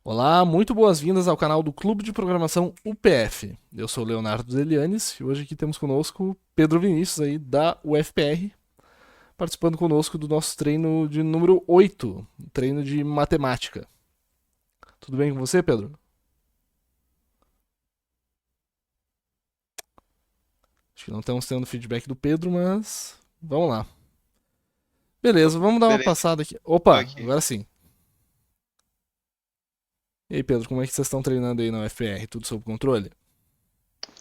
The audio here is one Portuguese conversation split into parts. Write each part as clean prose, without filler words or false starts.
Olá, muito boas-vindas ao canal do Clube de Programação UPF. Eu sou o Leonardo Delianes e hoje aqui temos conosco Pedro Vinícius aí da UFPR, participando conosco do nosso treino de número 8, treino de matemática. Tudo bem com você, Pedro? Acho que não estamos tendo feedback do Pedro, mas vamos lá. Beleza, vamos dar uma Beleza, passada aqui. tô Opa, aqui. agora sim. E aí, Pedro, como é que vocês estão treinando aí na UFPR? Tudo sob controle?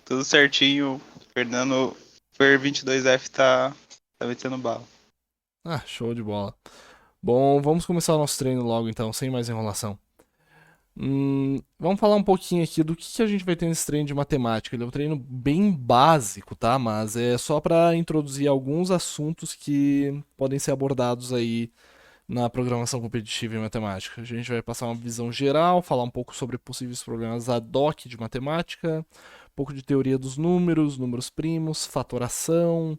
Tudo certinho. Fernando Fer 22F tá metendo bala. Ah, show de bola. Bom, vamos começar o nosso treino logo então, sem mais enrolação. Vamos falar um pouquinho aqui do que a gente vai ter nesse treino de matemática. Ele é um treino bem básico, tá? Mas é só para introduzir alguns assuntos que podem ser abordados aí na programação competitiva em matemática. A gente vai passar uma visão geral, falar um pouco sobre possíveis problemas ad hoc de matemática, um pouco de teoria dos números, números primos, fatoração,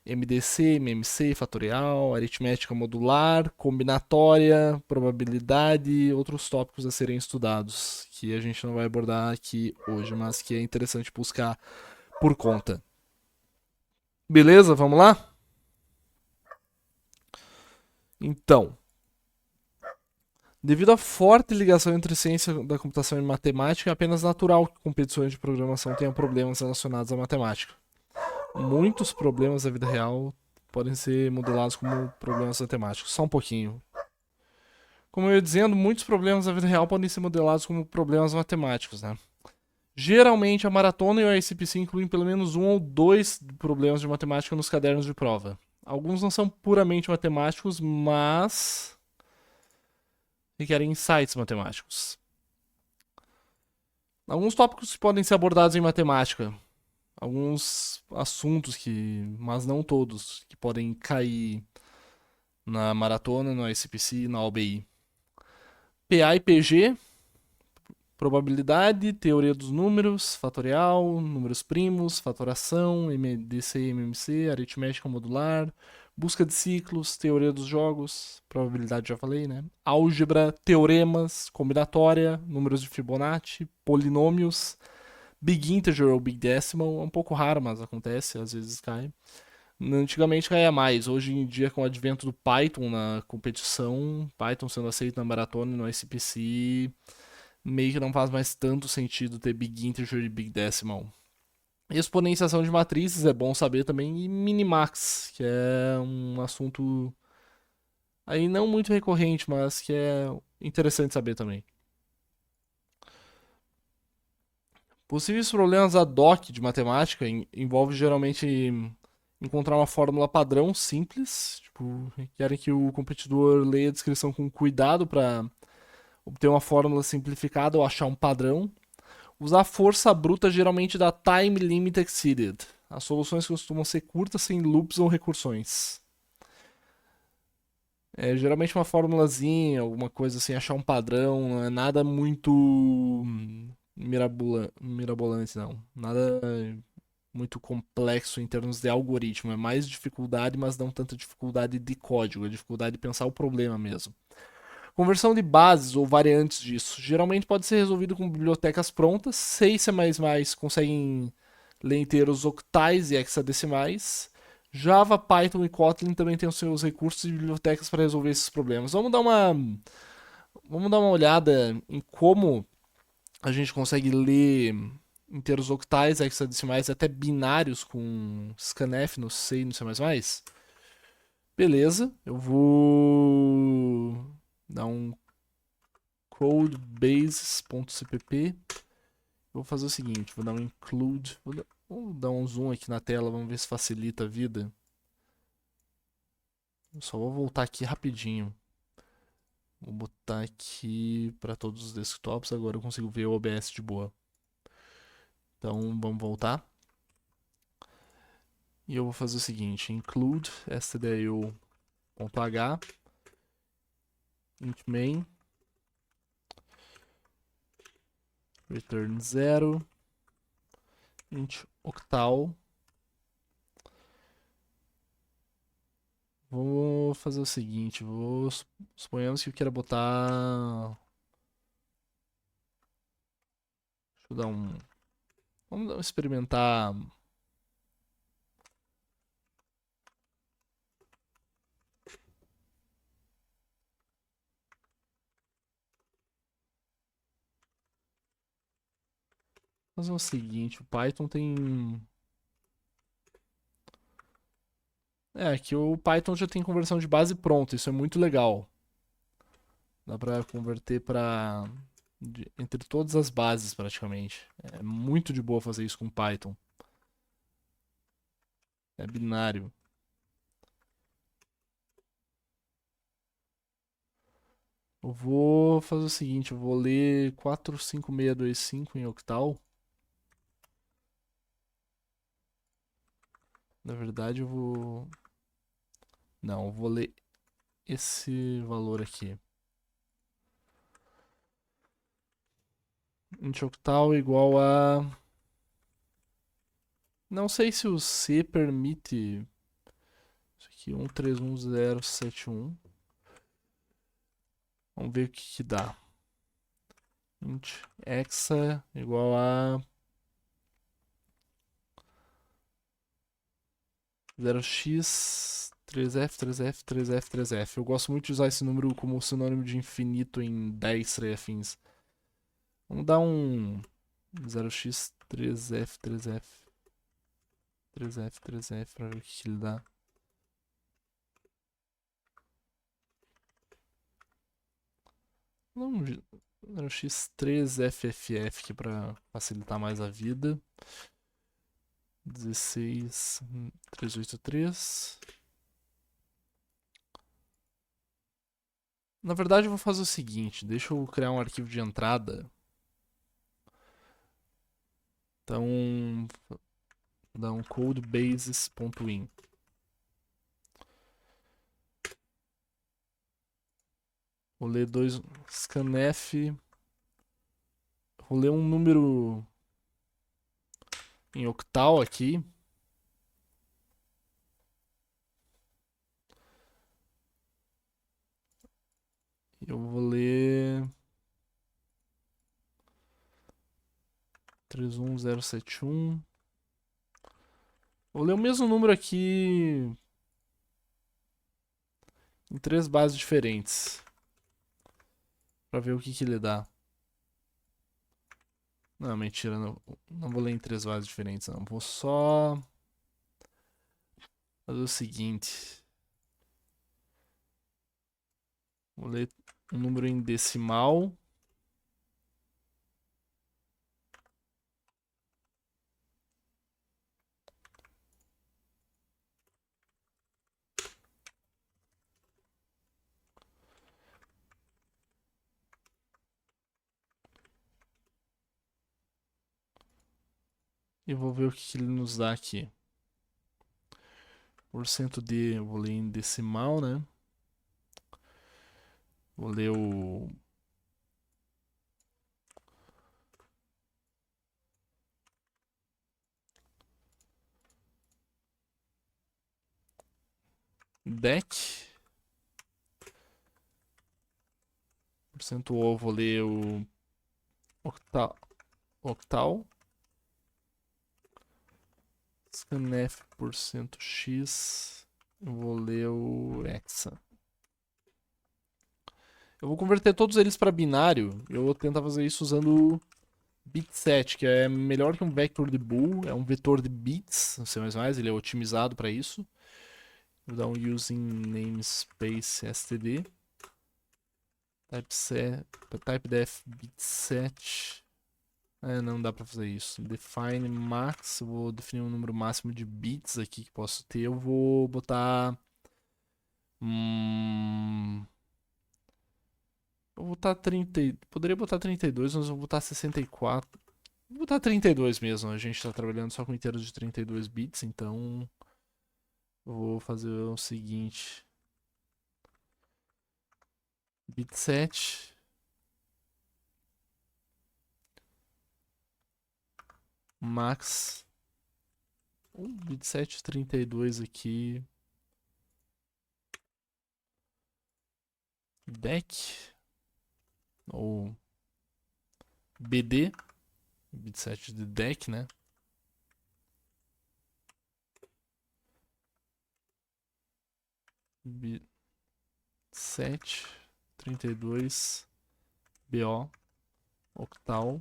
MDC, MMC, fatorial, aritmética modular, combinatória, probabilidade e outros tópicos a serem estudados, que a gente não vai abordar aqui hoje, mas que é interessante buscar por conta. Beleza, vamos lá? Então, devido à forte ligação entre ciência da computação e matemática, é apenas natural que competições de programação tenham problemas relacionados à matemática. Muitos problemas da vida real podem ser modelados como problemas matemáticos. Só um pouquinho. Como eu ia dizendo, muitos problemas da vida real podem ser modelados como problemas matemáticos, né? Geralmente, a maratona e o ICPC incluem pelo menos um ou dois problemas de matemática nos cadernos de prova. Alguns não são puramente matemáticos, mas requerem insights matemáticos. Alguns tópicos que podem ser abordados em matemática, alguns assuntos que, mas não todos, que podem cair na maratona, no ICPC e na OBI. PA e PG, probabilidade, teoria dos números, fatorial, números primos, fatoração, MDC e MMC, aritmética modular, busca de ciclos, teoria dos jogos, probabilidade já falei, né? Álgebra, teoremas, combinatória, números de Fibonacci, polinômios, Big Integer ou Big Decimal, é um pouco raro, mas acontece, às vezes cai. Antigamente caía mais, hoje em dia com o advento do Python na competição, Python sendo aceito na maratona e no SPC, meio que não faz mais tanto sentido ter Big Integer e Big Decimal. Exponenciação de matrizes é bom saber também, e Minimax, que é um assunto aí não muito recorrente, mas que é interessante saber também. Possíveis problemas ad hoc de matemática envolve geralmente encontrar uma fórmula padrão simples, tipo, querem que o competidor leia a descrição com cuidado para obter uma fórmula simplificada ou achar um padrão. Usar força bruta geralmente dá time limit exceeded. As soluções costumam ser curtas, sem loops ou recursões. É geralmente uma formulazinha, alguma coisa assim, achar um padrão, não é nada muito mirabolante, não. Nada muito complexo em termos de algoritmo. É mais dificuldade, mas não tanta dificuldade de código, é dificuldade de pensar o problema mesmo. Conversão de bases ou variantes disso. Geralmente pode ser resolvido com bibliotecas prontas. C e C++ conseguem ler inteiros octais e hexadecimais. Java, Python e Kotlin também têm os seus recursos e bibliotecas para resolver esses problemas. Vamos dar uma olhada em como a gente consegue ler inteiros octais, hexadecimais, até binários com scanf no C e no C++. Beleza, eu vou dar um codebases.cpp. Vou fazer o seguinte, vou dar um include, vou dar um zoom aqui na tela, vamos ver se facilita a vida. Eu só vou voltar aqui rapidinho. Vou botar aqui para todos os desktops, agora eu consigo ver o OBS de boa. Então vamos voltar. E eu vou fazer o seguinte, include stdio.h int main return 0 int octal. Vou fazer o seguinte, suponhamos que eu queira botar Deixa eu dar um... Vamos experimentar... Fazer o seguinte, o Python tem... aqui o Python já tem conversão de base pronta, isso é muito legal. Dá pra converter pra... entre todas as bases, praticamente. É muito de boa fazer isso com Python. É binário. Eu vou fazer o seguinte, eu vou ler 45625 em octal. Na verdade, eu vou... Não, eu vou ler esse valor aqui. Int octal igual a... Não sei se o C permite... Isso aqui, 131071. Vamos ver o que dá. Int hexa igual a 0x 3f, 3f, 3f, 3f. Eu gosto muito de usar esse número como sinônimo de infinito em 10 afins. Vamos dar um 0x 3f, 3f, 3f, 3f para ver o que ele dá. Um 0x 3fff aqui para facilitar mais a vida. 16383. Na verdade, eu vou fazer o seguinte: deixa eu criar um arquivo de entrada. Então, vou dar um codebases.in. Vou ler dois scanf. Vou ler um número em octal aqui. Eu vou ler 31071. Vou ler o mesmo número aqui em 3 bases diferentes. Pra ver o que ele dá. Não, mentira, não vou ler em 3 bases diferentes, não. Vou só fazer o seguinte. Vou ler um número em decimal. E vou ver o que ele nos dá aqui. Porcento D eu vou ler em decimal, né? Vou ler o... DEC. Percentual, vou ler o octal. Scanf%x. Eu vou ler o hexa. Eu vou converter todos eles para binário. Eu vou tentar fazer isso usando o bitset, que é melhor que um vector de bool. É um vetor de bits no C++. Ele é otimizado para isso. Vou dar um using namespace std. Typedef bitset. Não dá pra fazer isso. Define max. Eu vou definir um número máximo de bits aqui que posso ter. Eu vou botar... eu vou botar 30. Poderia botar 32, mas eu vou botar 64. Vou botar 32 mesmo. A gente tá trabalhando só com inteiros de 32 bits, então... eu vou fazer o seguinte. Bitset. Max. Bitset 32 aqui. Deck. Ou BD. bit 7 de deck, né? Bit 7, 32, BO, octal,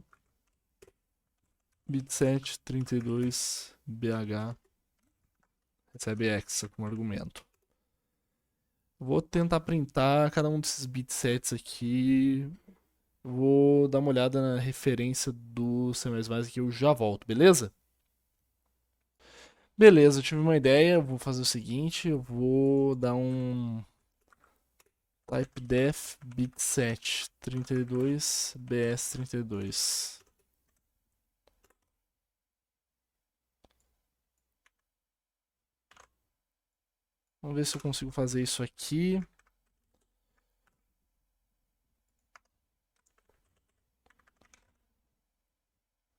bit 7, 32, BH, recebe hexa como argumento. Vou tentar printar cada um desses bit sets aqui. Vou dar uma olhada na referência do C++ aqui, eu já volto, beleza? Beleza, eu tive uma ideia, eu vou fazer o seguinte, eu vou dar um typedef bit7 32 bs 32. Vamos ver se eu consigo fazer isso aqui.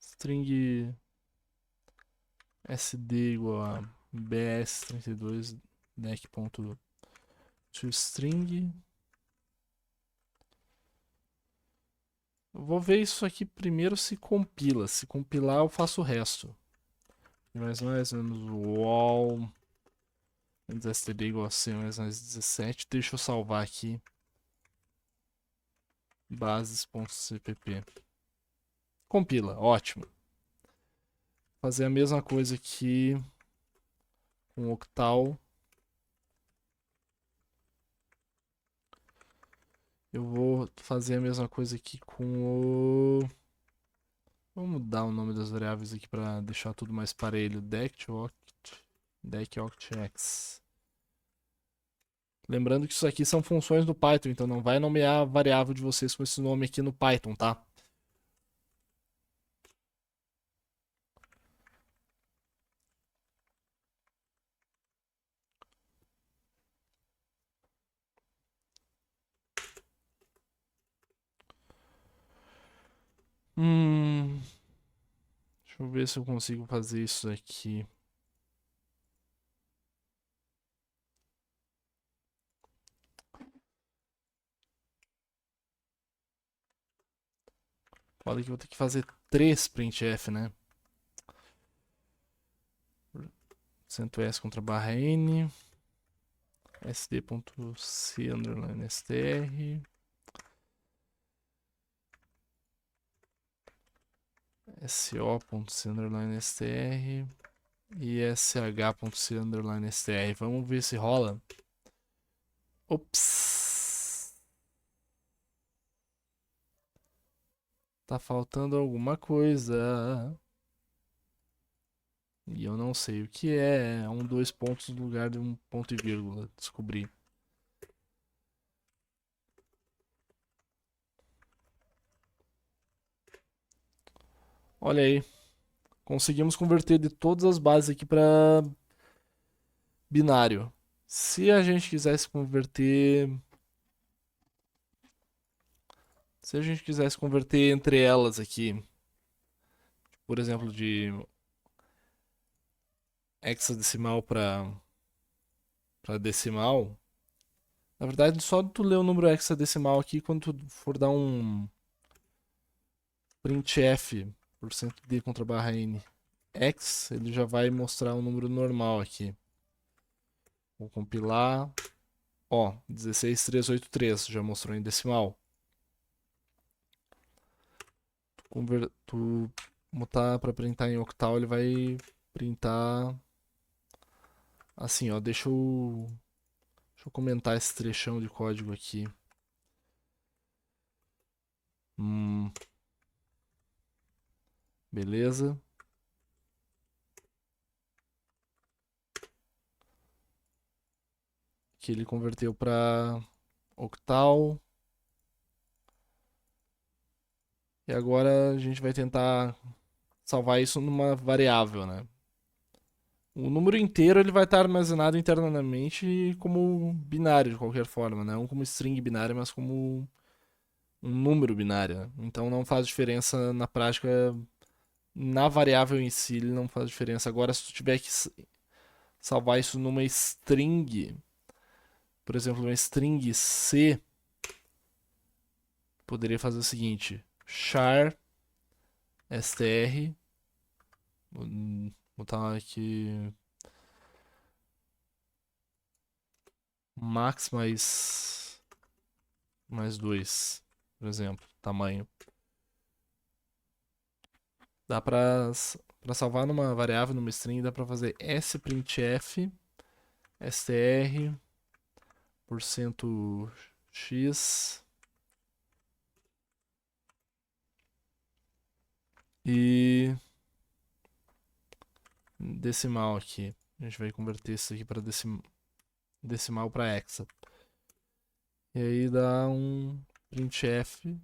String sd igual a bs32 deck.toString. Vou ver isso aqui primeiro se compila. Se compilar, eu faço o resto. Mais menos wall std igual a c mais 17. Deixa eu salvar aqui. Bases.cpp. Compila, ótimo. Fazer a mesma coisa aqui com octal. Eu vou fazer a mesma coisa aqui com o... Vou mudar o nome das variáveis aqui para deixar tudo mais parelho. Deck.octx. Lembrando que isso aqui são funções do Python, então não vai nomear a variável de vocês com esse nome aqui no Python, tá? Deixa eu ver se eu consigo fazer isso aqui. Olha que eu vou ter que fazer 3 printf, né? %s contra barra n sd.c underline str so.c underline str e sh.c underline str. Vamos ver se rola. Ops. Tá faltando alguma coisa. E eu não sei o que é. É um 2 pontos no lugar de um ponto e vírgula. Descobri. Olha aí. Conseguimos converter de todas as bases aqui para binário. Se a gente quisesse converter. Se a gente quisesse converter entre elas aqui, por exemplo, de hexadecimal para decimal, na verdade, só tu ler o número hexadecimal aqui, quando tu for dar um printf %d contra barra n x, ele já vai mostrar o número normal aqui. Vou compilar. Ó, 16383 já mostrou em decimal. Tu botar para printar em octal, ele vai printar assim, ó. Deixa eu comentar esse trechão de código aqui. Beleza. Que ele converteu para octal. E agora a gente vai tentar salvar isso numa variável, né? O número inteiro ele vai estar armazenado internamente como binário de qualquer forma, não como string binária, mas como um número binário, né? Então não faz diferença na prática, na variável em si ele não faz diferença. Agora se tu tiver que salvar isso numa string, por exemplo, uma string C, poderia fazer o seguinte: char str, vou botar aqui max mais 2, por exemplo, tamanho. Dá pra salvar numa variável, numa string, dá pra fazer sprintf str %x e decimal aqui. A gente vai converter isso aqui para decimal para hexa. E aí dá um printf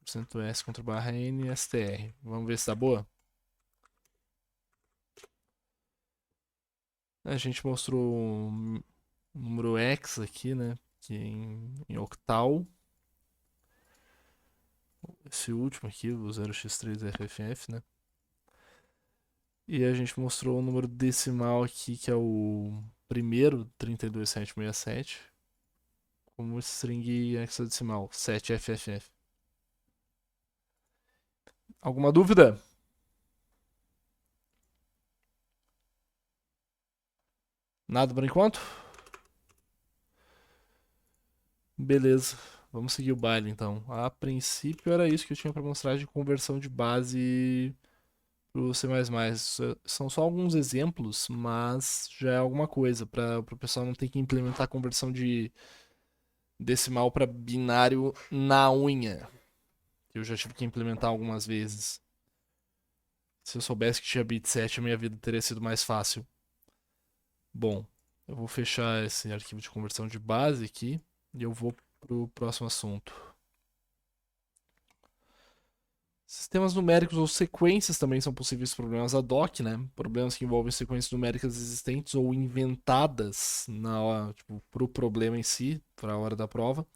%s contra barra n str. Vamos ver se dá boa? A gente mostrou o número hex aqui, né? Que é em octal. Esse último aqui, o 0x3fff, né? E a gente mostrou o número decimal aqui, que é o primeiro, 32767, como string hexadecimal, 7fff. Alguma dúvida? Nada por enquanto? Beleza, vamos seguir o baile então. A princípio era isso que eu tinha para mostrar de conversão de base pro C++. São só alguns exemplos, mas já é alguma coisa para o pessoal não ter que implementar a conversão de decimal para binário na unha. Eu já tive que implementar algumas vezes. Se eu soubesse que tinha bit 7, a minha vida teria sido mais fácil. Bom, eu vou fechar esse arquivo de conversão de base aqui e eu vou pro próximo assunto. Sistemas numéricos ou sequências também são possíveis problemas ad hoc, né? Problemas que envolvem sequências numéricas existentes ou inventadas pro problema em si, para a hora da prova,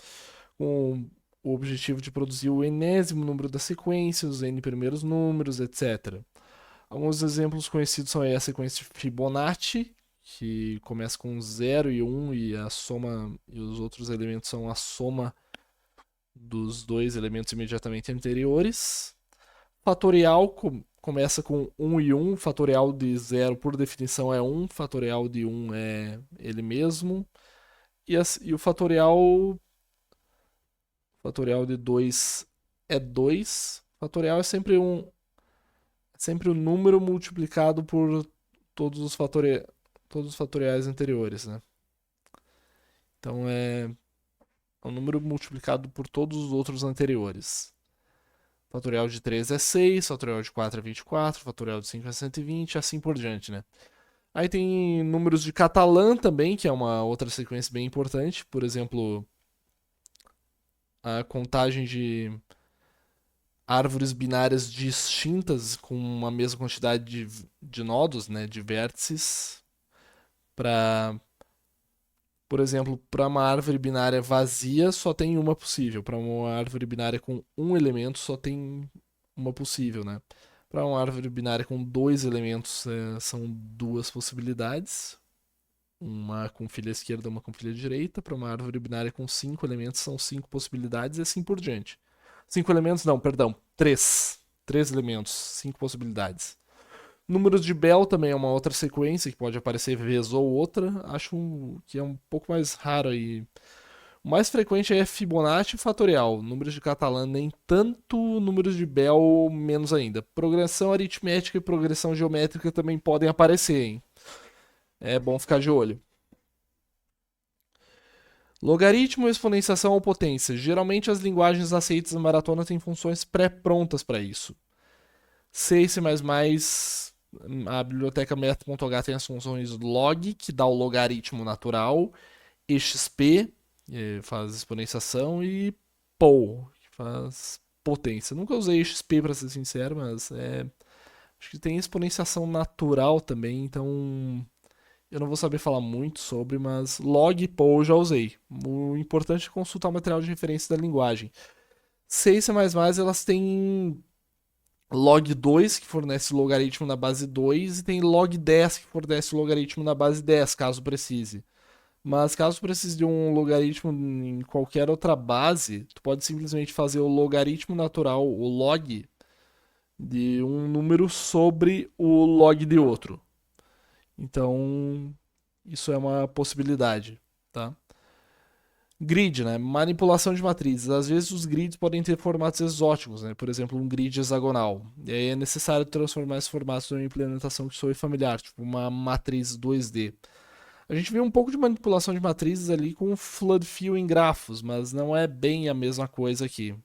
com o objetivo de produzir o enésimo número da sequência, os n primeiros números, etc. Alguns exemplos conhecidos são a sequência de Fibonacci, que começa com 0 e 1 e a soma e os outros elementos são a soma dos dois elementos imediatamente anteriores. Fatorial começa com 1 e 1, fatorial de 0 por definição é 1, fatorial de 1 é ele mesmo. E o fatorial de 2 é 2. Fatorial é sempre o número multiplicado por todos os fatoriais anteriores, né? Então é um número multiplicado por todos os outros anteriores. Fatorial de 3 é 6, fatorial de 4 é 24, fatorial de 5 é 120, assim por diante, né? Aí tem números de Catalan também, que é uma outra sequência bem importante. Por exemplo, a contagem de árvores binárias distintas com uma mesma quantidade de nodos, né, de vértices, por exemplo, para uma árvore binária vazia só tem uma possível, para uma árvore binária com um elemento só tem uma possível, né? Para uma árvore binária com dois elementos são duas possibilidades, uma com filha esquerda, uma com filha direita. Para uma árvore binária com 5 elementos são 5 possibilidades e assim por diante. 5 elementos, não, perdão, 3. 3 elementos, 5 possibilidades. Números de Bell também é uma outra sequência que pode aparecer vez ou outra. Acho que é um pouco mais raro aí. O mais frequente é Fibonacci e fatorial. Números de Catalan nem tanto, números de Bell menos ainda. Progressão aritmética e progressão geométrica também podem aparecer, hein? É bom ficar de olho. Logaritmo, exponenciação ou potência. Geralmente as linguagens aceitas na maratona têm funções pré-prontas para isso. C e C++, a biblioteca meta.h tem as funções log, que dá o logaritmo natural, exp, que faz exponenciação, e pol, que faz potência. Nunca usei exp para ser sincero, mas acho que tem exponenciação natural também, então eu não vou saber falar muito sobre, mas log e pol eu já usei. O importante é consultar o material de referência da linguagem. C e C++ elas têm log 2, que fornece o logaritmo na base 2, e tem log 10, que fornece o logaritmo na base 10, caso precise. Mas caso precise de um logaritmo em qualquer outra base, tu pode simplesmente fazer o logaritmo natural, o log, de um número sobre o log de outro. Então, isso é uma possibilidade, tá? Grid, né? Manipulação de matrizes. Às vezes os grids podem ter formatos exóticos, né? Por exemplo, um grid hexagonal. E aí é necessário transformar esses formatos numa implementação que soe familiar, tipo uma matriz 2D. A gente viu um pouco de manipulação de matrizes ali com o Flood Fill em grafos, mas não é bem a mesma coisa aqui.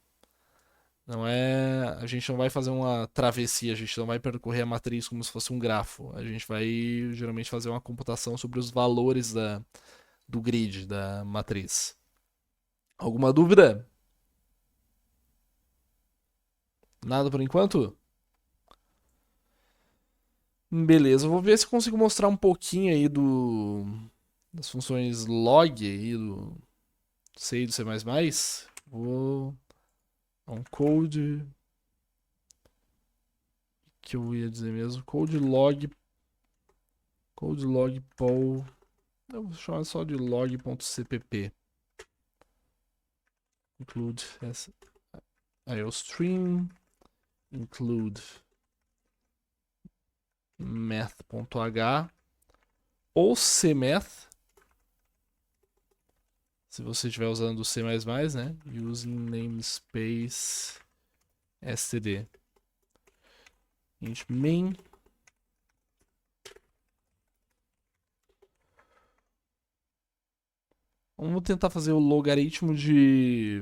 Não é, a gente não vai fazer uma travessia, a gente não vai percorrer a matriz como se fosse um grafo. A gente vai geralmente fazer uma computação sobre os valores do grid, da matriz. Alguma dúvida? Nada por enquanto? Beleza, eu vou ver se consigo mostrar um pouquinho aí das funções log aí do C e do C++. Vou um code que eu ia dizer mesmo, code log poll, eu vou chamar só de log.cpp. Include essa IOStream, include math.h ou cmath, se você estiver usando o C++, né? Using namespace std. Int main. Vamos tentar fazer o logaritmo de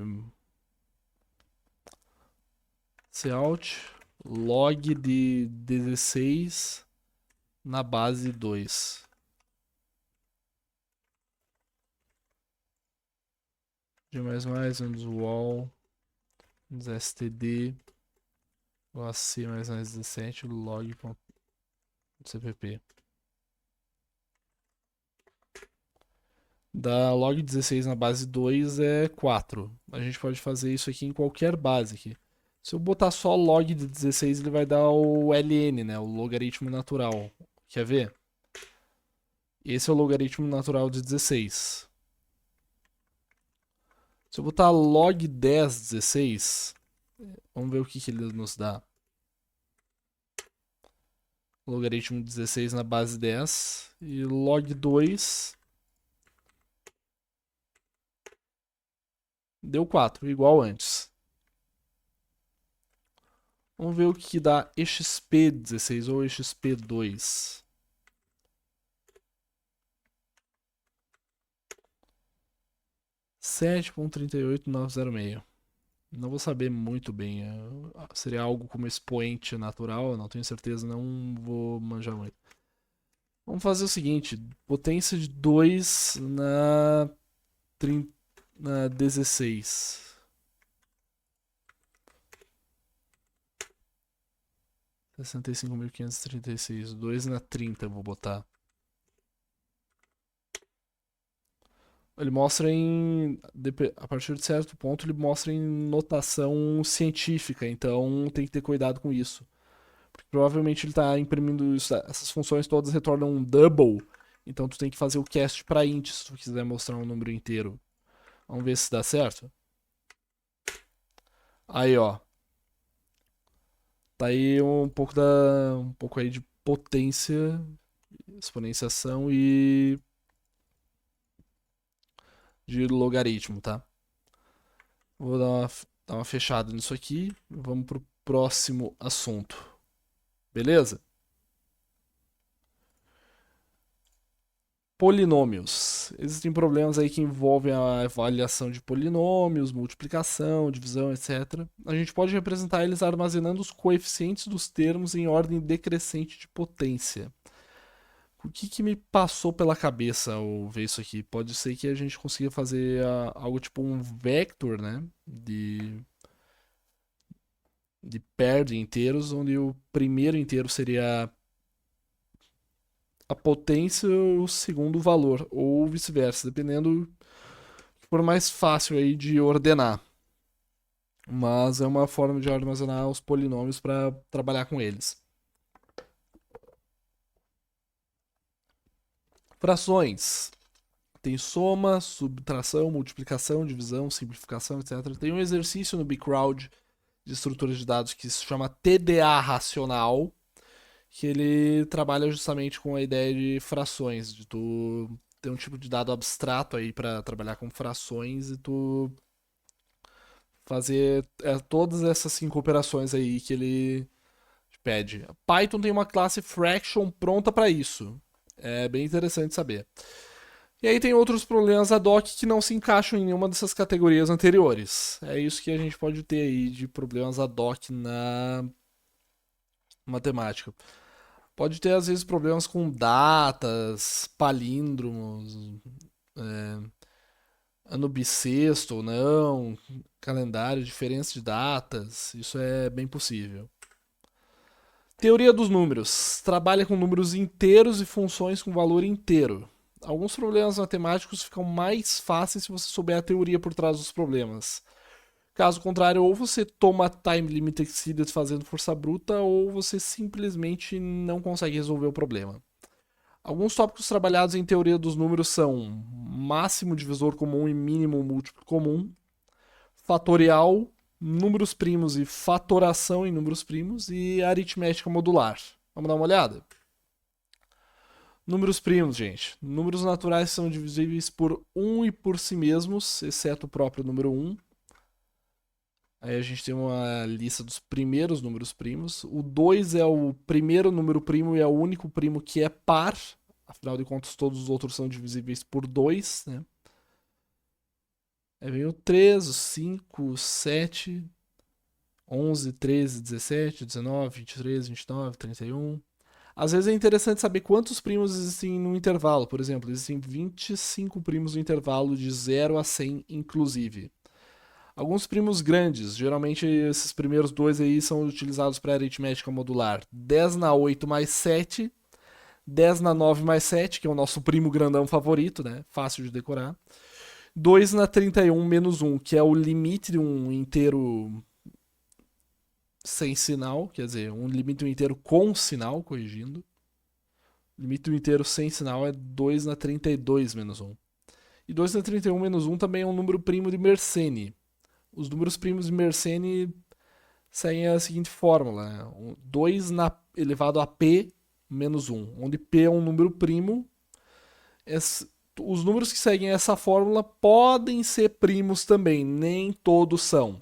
cout log de 16 na base 2. G++, wall, std, c mais 17, log.cpp. Da log 16 na base 2 é 4. A gente pode fazer isso aqui em qualquer base aqui. Se eu botar só log de 16, ele vai dar o ln, né? O logaritmo natural. Quer ver? Esse é o logaritmo natural de 16. Se eu botar log 10, 16, vamos ver o que ele nos dá. Logaritmo 16 na base 10 e log 2 deu 4, igual antes. Vamos ver o que dá exp16 ou exp2. (7.38906). Não vou saber muito bem. Seria algo como expoente natural, não tenho certeza, não vou manjar muito. Vamos fazer o seguinte: potência de 2 na 16. 65.536. 2 na 30 eu vou botar. Ele mostra a partir de certo ponto, ele mostra em notação científica, então tem que ter cuidado com isso. Porque provavelmente ele está imprimindo isso, essas funções todas retornam um double, então tu tem que fazer o cast para int se tu quiser mostrar um número inteiro. Vamos ver se dá certo. Aí, ó. Tá aí um pouco aí de potência, exponenciação e de logaritmo, tá? Vou dar uma fechada nisso aqui. Vamos pro próximo assunto. Beleza? Polinômios. Existem problemas aí que envolvem a avaliação de polinômios, multiplicação, divisão, etc. A gente pode representar eles armazenando os coeficientes dos termos em ordem decrescente de potência. O que me passou pela cabeça ao ver isso aqui? Pode ser que a gente consiga fazer algo tipo um vector, né? De pair de inteiros, onde o primeiro inteiro seria a potência e o segundo valor, ou vice-versa, dependendo que for mais fácil aí de ordenar. Mas é uma forma de armazenar os polinômios para trabalhar com eles. Frações. Tem soma, subtração, multiplicação, divisão, simplificação, etc. Tem um exercício no Bcrowd de estrutura de dados que se chama TDA racional, que ele trabalha justamente com a ideia de frações, de tu ter um tipo de dado abstrato aí para trabalhar com frações e tu fazer todas essas 5 operações aí que ele pede. Python tem uma classe fraction pronta para isso. É bem interessante saber. E aí tem outros problemas ad hoc que não se encaixam em nenhuma dessas categorias anteriores. É isso que a gente pode ter aí de problemas ad hoc na matemática. Pode ter, às vezes, problemas com datas, palíndromos, ano bissexto ou não, calendário, diferença de datas. Isso é bem possível. Teoria dos números. Trabalha com números inteiros e funções com valor inteiro. Alguns problemas matemáticos ficam mais fáceis se você souber a teoria por trás dos problemas. Caso contrário, ou você toma time limit exceeded fazendo força bruta, ou você simplesmente não consegue resolver o problema. Alguns tópicos trabalhados em teoria dos números são máximo divisor comum e mínimo múltiplo comum, fatorial, números primos e fatoração em números primos e aritmética modular. Vamos dar uma olhada? Números primos, gente. Números naturais são divisíveis por 1 e por si mesmos, exceto o próprio número 1. Aí a gente tem uma lista dos primeiros números primos. O 2 é o primeiro número primo e é o único primo que é par. Afinal de contas, todos os outros são divisíveis por 2, né? Aí vem o 3, o 5, o 7, 11, 13, 17, 19, 23, 29, 31. Às vezes é interessante saber quantos primos existem no intervalo. Por exemplo, existem 25 primos no intervalo de 0 a 100, inclusive. Alguns primos grandes, geralmente esses primeiros dois aí são utilizados para aritmética modular. 10 na 8 mais 7, 10 na 9 mais 7, que é o nosso primo grandão favorito, né? Fácil de decorar. 2 na 31 menos 1, que é o limite de um inteiro sem sinal, quer dizer, um limite de um inteiro com sinal, corrigindo. O limite do inteiro sem sinal é 2 na 32 menos 1. E 2 na 31 menos 1 também é um número primo de Mersenne. Os números primos de Mersenne seguem a seguinte fórmula: né? 2 elevado a p menos 1, onde p é um número primo. Os números que seguem essa fórmula podem ser primos também, nem todos são.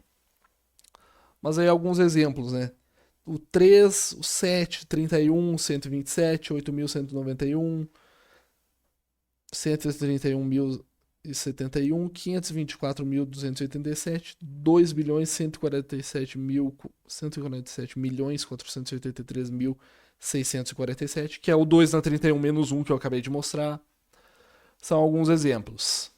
Mas aí alguns exemplos, né? O 3, o 7, 31, 127, 8.191, 131.071, 524.287, 2.147.483.647, que é o 2 na 31 menos 1 que eu acabei de mostrar. São alguns exemplos.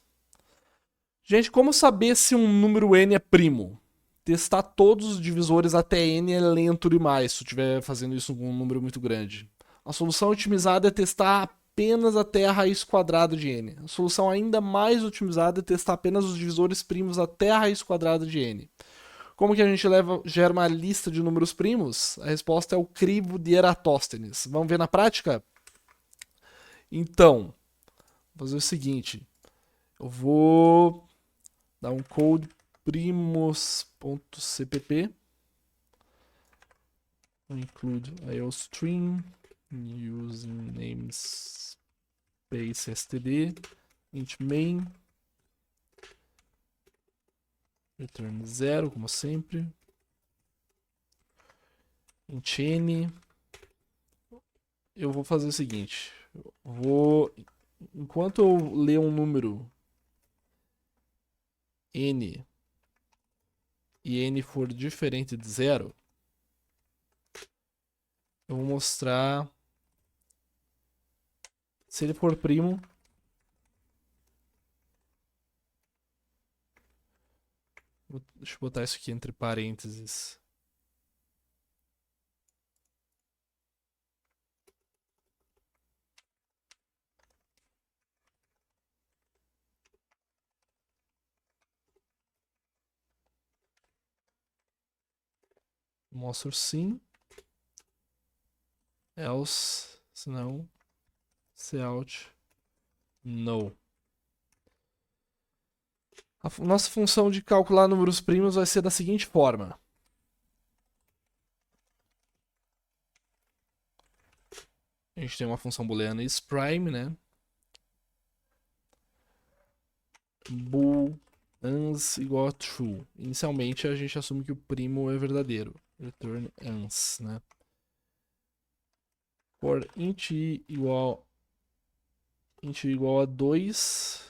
Gente, como saber se um número n é primo? Testar todos os divisores até n é lento demais se tu estiver fazendo isso com um número muito grande. A solução otimizada é testar apenas até a raiz quadrada de n. A solução ainda mais otimizada é testar apenas os divisores primos até a raiz quadrada de n. Como que a gente gera uma lista de números primos? A resposta é o crivo de Eratóstenes. Vamos ver na prática? Então, vou fazer o seguinte. Eu vou dar um code primos.cpp, include iostream using namespace std int main return 0, como sempre, int n. Eu vou fazer o seguinte, enquanto eu ler um número n e n for diferente de 0, eu vou mostrar se ele for primo. Deixa eu botar isso aqui entre parênteses. Mostro sim. Else, se não, cout no. A nossa função de calcular números primos vai ser da seguinte forma. A gente tem uma função booleana isPrime, né? Bool ans igual a true. Inicialmente a gente assume que o primo é verdadeiro. Return ans, né? For int igual a 2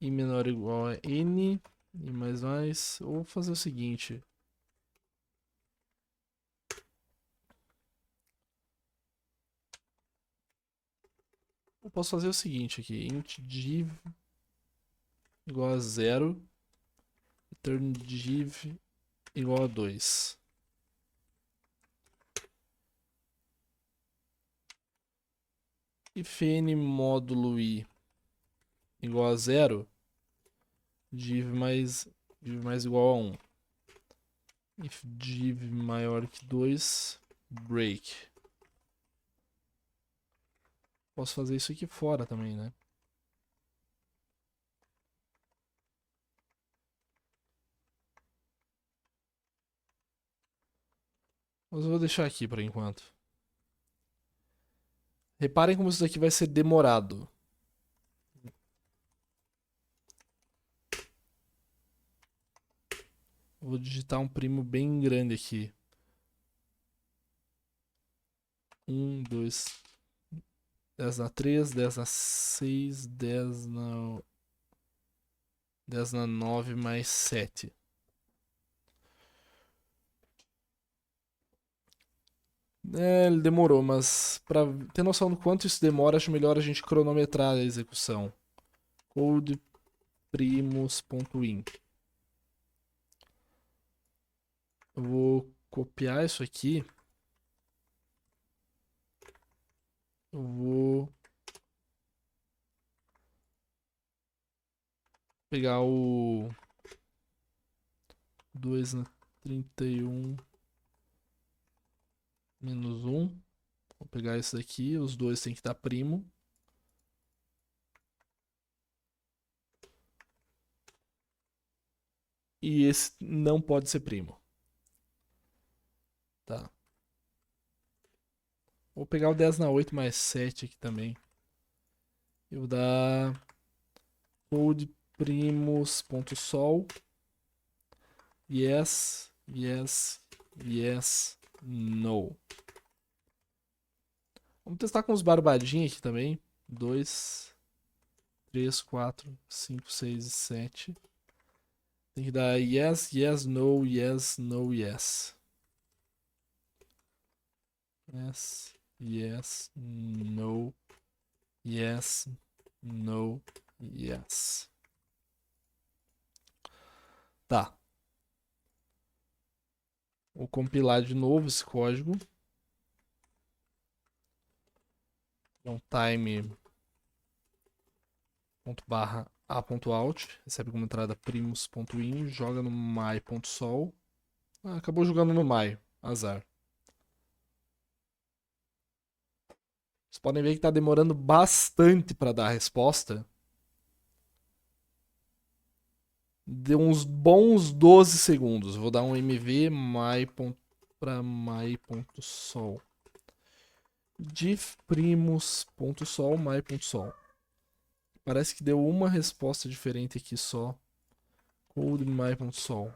e menor ou igual a n e mais, ou fazer o seguinte. Eu posso fazer o seguinte aqui, int div igual a 0, return div igual a 2. If n módulo i igual a 0, div mais igual a 1. If div maior que 2, break. Posso fazer isso aqui fora também, né? Mas eu vou deixar aqui por enquanto. Reparem como isso daqui vai ser demorado. Vou digitar um primo bem grande aqui. 1, 2, 10 na 3, 10 na 6, 10 na 9 mais 7. É, ele demorou, mas pra ter noção do quanto isso demora, acho melhor a gente cronometrar a execução. Code primos.in. Eu vou copiar isso aqui. Eu vou pegar o 2 na 31 menos 1. Vou pegar esse daqui, os dois tem que estar primo. E esse não pode ser primo. Tá. Vou pegar o 10 na 8 mais 7 aqui também. Eu vou dar code primos.sol. Yes, yes, yes, no. Vamos testar com os barbadinhos aqui também. 2, 3, 4, 5, 6 e 7. Tem que dar yes, yes, no, yes, no, yes. Yes, yes, no, yes, no, yes. Tá. Vou compilar de novo esse código. Então, time.barra a.out, recebe como entrada primos.in, joga no my.sol. Acabou jogando no my, azar. Vocês podem ver que está demorando bastante para dar a resposta. Deu uns bons 12 segundos. Vou dar um mv my para my.sol. Div primos.sol my.sol. Parece que deu uma resposta diferente aqui só. Code my.sol.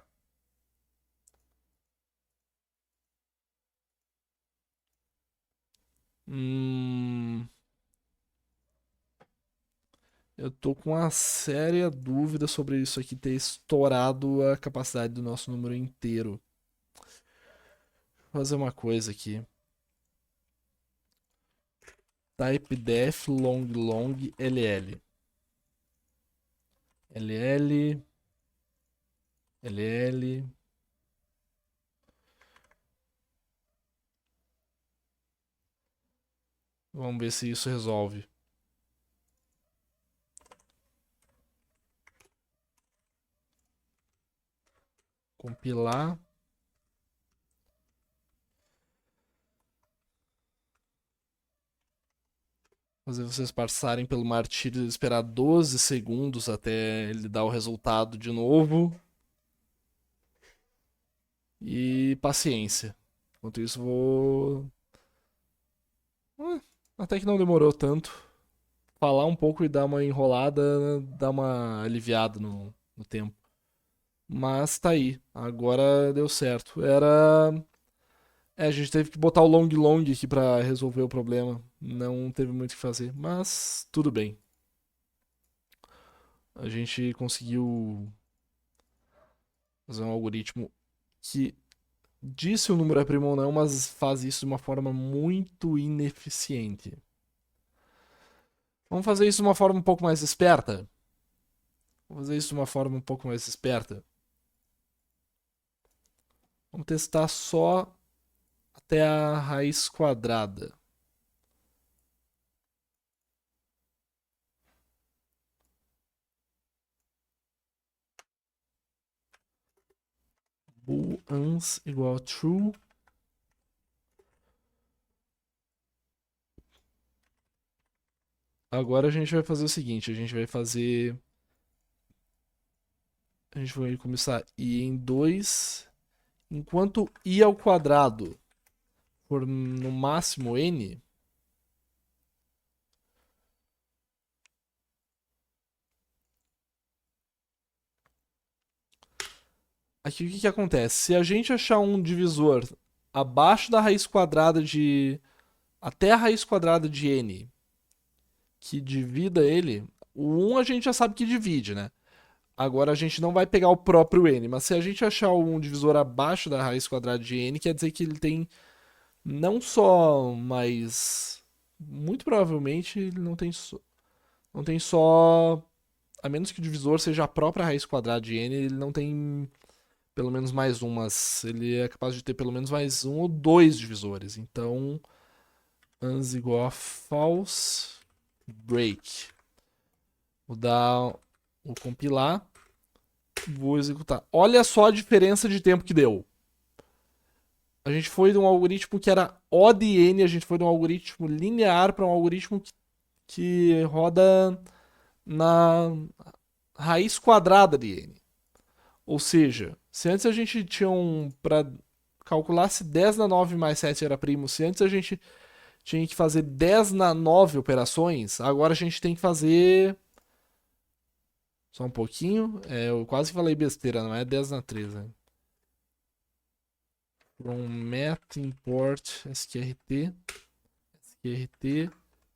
Eu tô com uma séria dúvida sobre isso aqui ter estourado a capacidade do nosso número inteiro. Vou fazer uma coisa aqui. Type def long long ll. ll. ll. Vamos ver se isso resolve. Compilar. Fazer vocês passarem pelo martírio de esperar 12 segundos até ele dar o resultado de novo. E paciência. Enquanto isso, vou Até que não demorou tanto. Falar um pouco e dar uma enrolada, dá uma aliviada no tempo. Mas tá aí. Agora deu certo. A gente teve que botar o long long aqui pra resolver o problema. Não teve muito o que fazer. Mas tudo bem. A gente conseguiu fazer um algoritmo que diz se o número é primo ou não, mas faz isso de uma forma muito ineficiente. Vamos fazer isso de uma forma um pouco mais esperta? Vamos fazer isso de uma forma um pouco mais esperta. Vamos testar só até a raiz quadrada. Booleans igual true. Agora a gente vai fazer o seguinte, a gente vai começar i em 2, enquanto i ao quadrado for no máximo n, aqui o que acontece? Se a gente achar um divisor abaixo da raiz quadrada de até a raiz quadrada de n que divida ele, o 1 a gente já sabe que divide, né? Agora a gente não vai pegar o próprio n, mas se a gente achar um divisor abaixo da raiz quadrada de n, quer dizer que ele tem não só mais. Muito provavelmente ele não tem só. A menos que o divisor seja a própria raiz quadrada de n, ele não tem pelo menos mais um, mas ele é capaz de ter pelo menos mais um ou dois divisores. Então, ans igual a false break. Vou compilar, vou executar. Olha só a diferença de tempo que deu. A gente foi de um algoritmo que era O de n, a gente foi de um algoritmo linear para um algoritmo que roda na raiz quadrada de n. Ou seja, se antes a gente tinha para calcular se 10 na 9 mais 7 era primo, se antes a gente tinha que fazer 10 na 9 operações, agora a gente tem que fazer. Só um pouquinho. Eu quase falei besteira, não é 10 na 3, né? From math import sqrt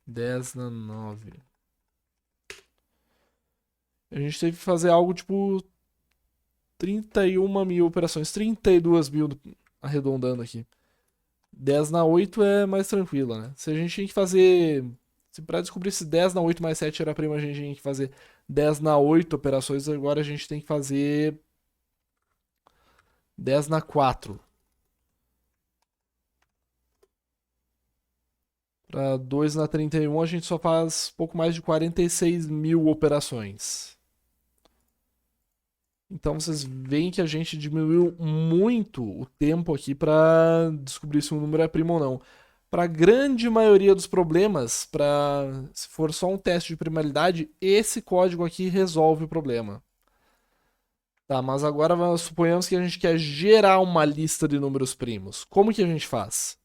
10 na 9. A gente teve que fazer algo tipo 31 mil operações, 32 mil arredondando aqui. 10 na 8 é mais tranquila, né? Se a gente tinha que fazer. Se pra descobrir se 10 na 8 mais 7 era prima, a gente tinha que fazer 10 na 8 operações, agora a gente tem que fazer 10 na 4. Para 2 na 31 a gente só faz pouco mais de 46 mil operações. Então vocês veem que a gente diminuiu muito o tempo aqui para descobrir se um número é primo ou não. Para a grande maioria dos problemas, se for só um teste de primalidade, esse código aqui resolve o problema. Tá, mas agora suponhamos que a gente quer gerar uma lista de números primos. Como que a gente faz?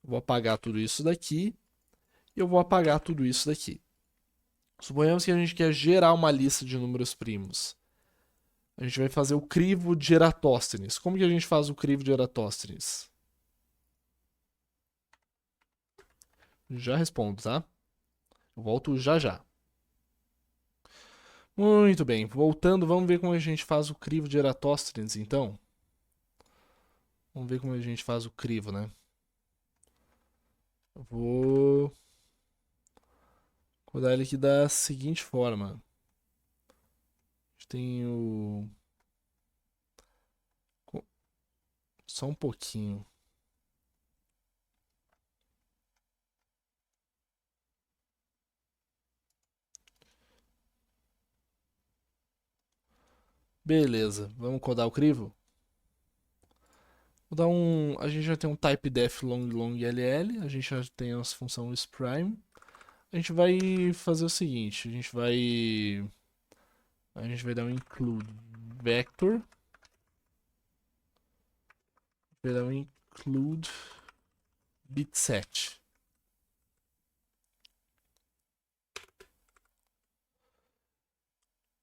Vou apagar tudo isso daqui e eu vou apagar tudo isso daqui. Suponhamos que a gente quer gerar uma lista de números primos. A gente vai fazer o crivo de Eratóstenes. Como que a gente faz o crivo de Eratóstenes? Já respondo, tá? Eu volto já já. Muito bem, voltando, vamos ver como a gente faz o crivo de Eratóstenes, então. Vamos ver como a gente faz o crivo, né? Eu vou codar ele aqui da seguinte forma. A gente tem o... Só um pouquinho. Beleza, vamos codar o crivo? Vou dar um. A gente já tem um type def long long ll, a gente já tem a nossa função isPrime. A gente vai fazer o seguinte, a gente vai dar um include vector, vai dar um include bitset.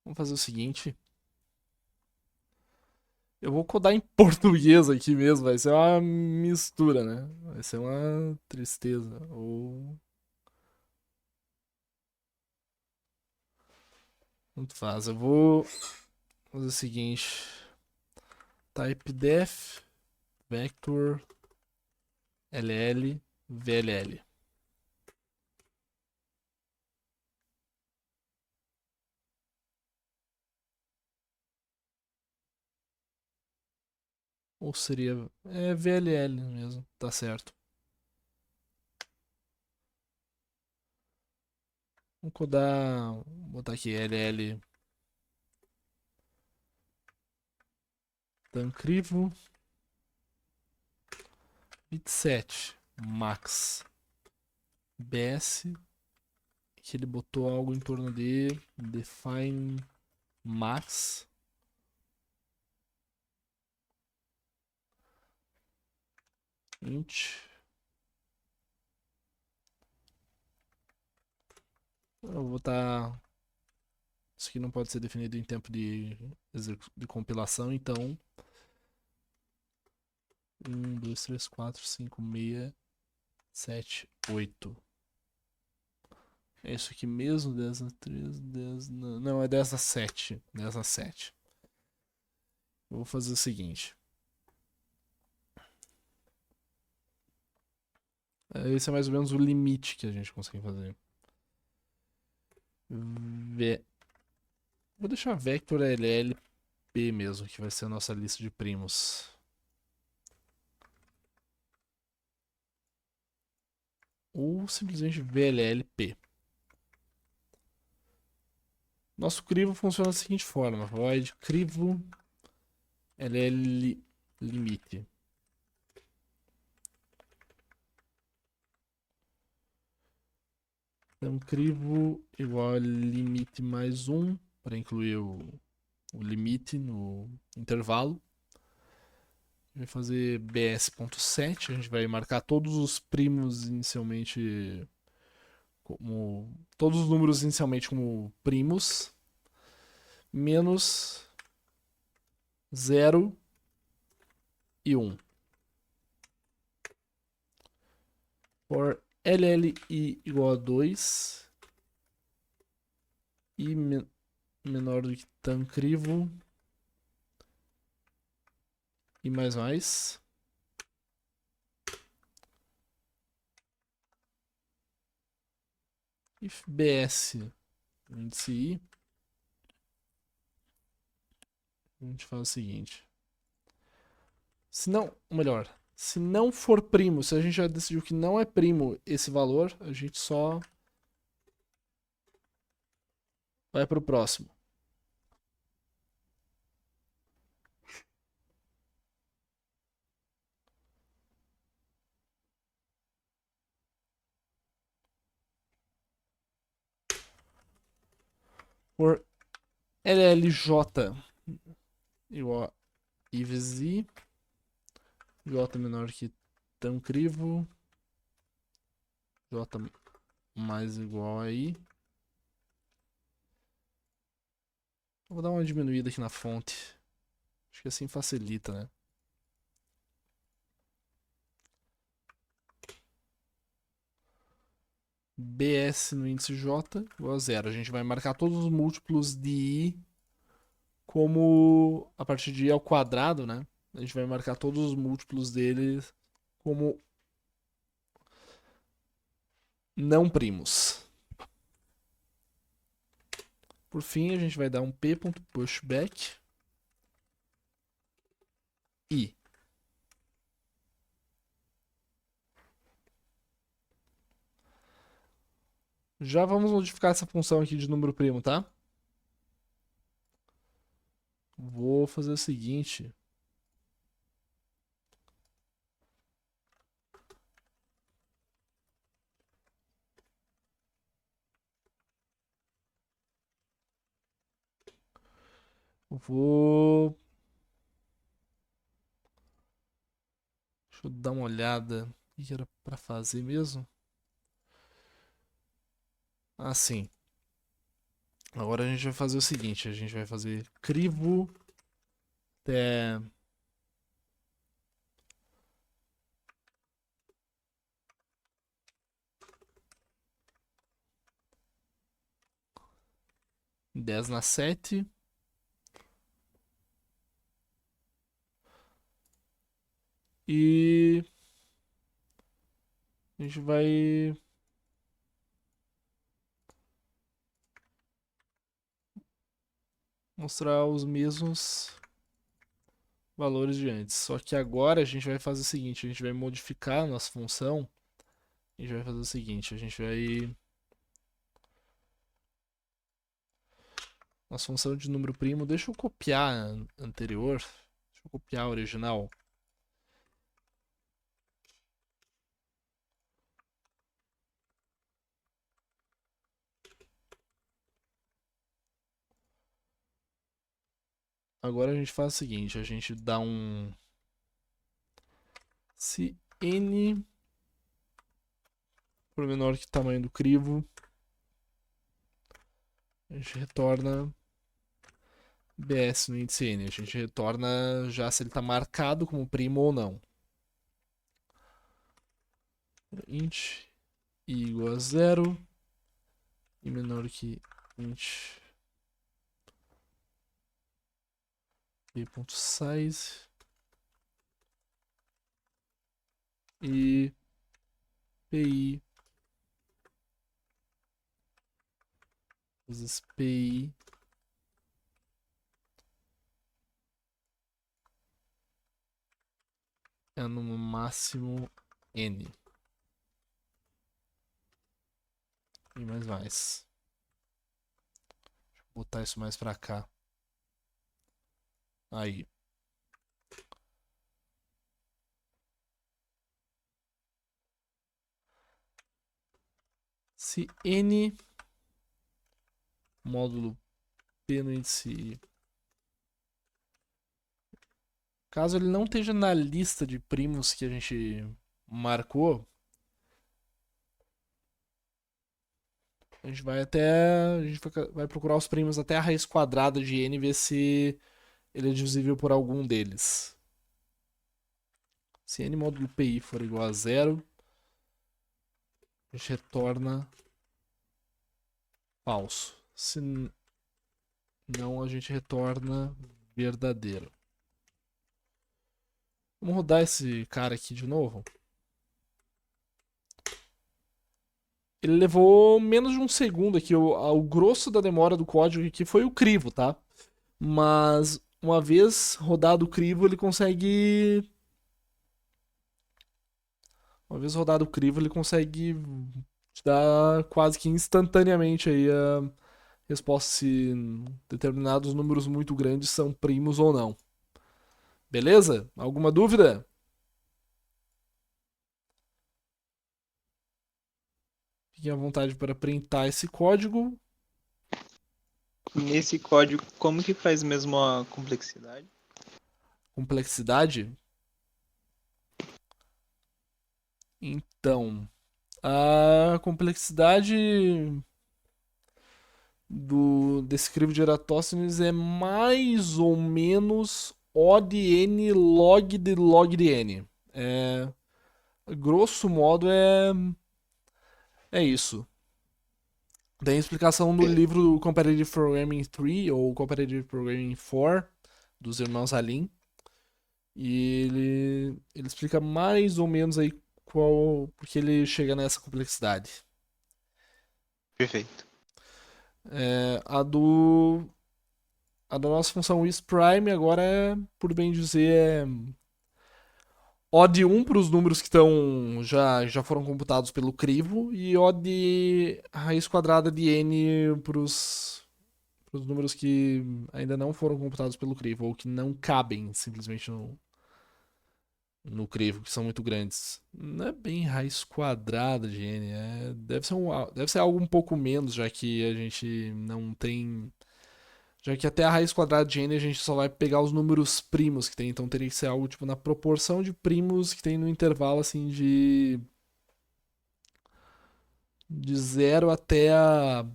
Vamos fazer o seguinte. Eu vou codar em português aqui mesmo, vai ser uma mistura, né? Vai ser uma tristeza. Ou. Tanto faz. Eu vou fazer o seguinte: typedef vector ll vll. Ou seria. É VLL mesmo, tá certo. Vamos codar. Vou botar aqui LL Tancrivo 27 Max BS. Que ele botou algo em torno de define max int. Eu vou botar. Isso aqui não pode ser definido em tempo de compilação, então 1, 2, 3, 4, 5, 6, 7, 8. É isso aqui mesmo? 10 a 3, 10. Não, é 10 a 7. 10 a 7. Eu vou fazer o seguinte. Esse é mais ou menos o limite que a gente consegue fazer. Vou deixar vector llp mesmo, que vai ser a nossa lista de primos. Ou simplesmente vllp. Nosso crivo funciona da seguinte forma: void crivo ll limite. Então, crivo igual a limite mais 1 para incluir o limite no intervalo. Vai fazer bs.set, a gente vai marcar todos os primos inicialmente como todos os números inicialmente como primos menos 0 e 1. For LLI igual a 2 e menor do que tancrivo e mais. If bs índice i, a gente faz o seguinte. Se não, ou melhor, se não for primo, se a gente já decidiu que não é primo esse valor, a gente só vai para o próximo. For LLJ igual a I vezes I, J menor que tancrivo, J mais igual a I. Vou dar uma diminuída aqui na fonte. Acho que assim facilita, né? BS no índice J igual a 0. A gente vai marcar todos os múltiplos de I como a partir de I ao quadrado, né? A gente vai marcar todos os múltiplos dele como não primos. Por fim, a gente vai dar um p.pushback i. Já vamos modificar essa função aqui de número primo, tá? Vou fazer o seguinte. Vou. Deixa eu dar uma olhada. O que era pra fazer mesmo? Assim. Agora a gente vai fazer o seguinte, a gente vai fazer crivo até 10 na 7. E a gente vai mostrar os mesmos valores de antes. Só que agora a gente vai fazer o seguinte, a gente vai modificar a nossa função. A gente vai fazer o seguinte, a gente vai... Nossa função de número primo, deixa eu copiar a anterior. Deixa eu copiar a original. Agora a gente faz o seguinte, a gente dá um... Se n for menor que o tamanho do crivo, a gente retorna BS no índice n. A gente retorna já se ele está marcado como primo ou não. Int i igual a 0 e menor que int b.size e pi vezes pi é no máximo n. E mais. Vou botar isso mais pra cá. Aí. Se n módulo p no índice i, caso ele não esteja na lista de primos que a gente marcou, a gente vai até. A gente vai procurar os primos até a raiz quadrada de n e ver se ele é divisível por algum deles. Se n módulo pi for igual a 0, a gente retorna falso. Se não, a gente retorna verdadeiro. Vamos rodar esse cara aqui de novo. Ele levou menos de um segundo aqui. O grosso da demora do código aqui foi o crivo, tá? Mas uma vez rodado o crivo, ele consegue. Uma vez rodado o crivo, ele consegue te dar quase que instantaneamente aí a resposta se determinados números muito grandes são primos ou não. Beleza? Alguma dúvida? Fiquem à vontade para printar esse código. Nesse código, como que faz mesmo a complexidade? Complexidade. Então, a complexidade desse crivo de Eratosthenes é mais ou menos O de n log de n. Grosso modo é isso. Tem explicação no livro Comparative Programming 3 ou Comparative Programming 4 dos irmãos Halim. E ele explica mais ou menos aí porque ele chega nessa complexidade. Perfeito. A da nossa função isPrime agora por bem dizer, O de 1 para os números que já foram computados pelo crivo e O de raiz quadrada de n para os números que ainda não foram computados pelo crivo ou que não cabem simplesmente no crivo, que são muito grandes. Não é bem raiz quadrada de n, deve ser algo um pouco menos, já que a gente não tem. Já que até a raiz quadrada de n a gente só vai pegar os números primos que tem, então teria que ser algo tipo na proporção de primos que tem no intervalo assim de 0 até a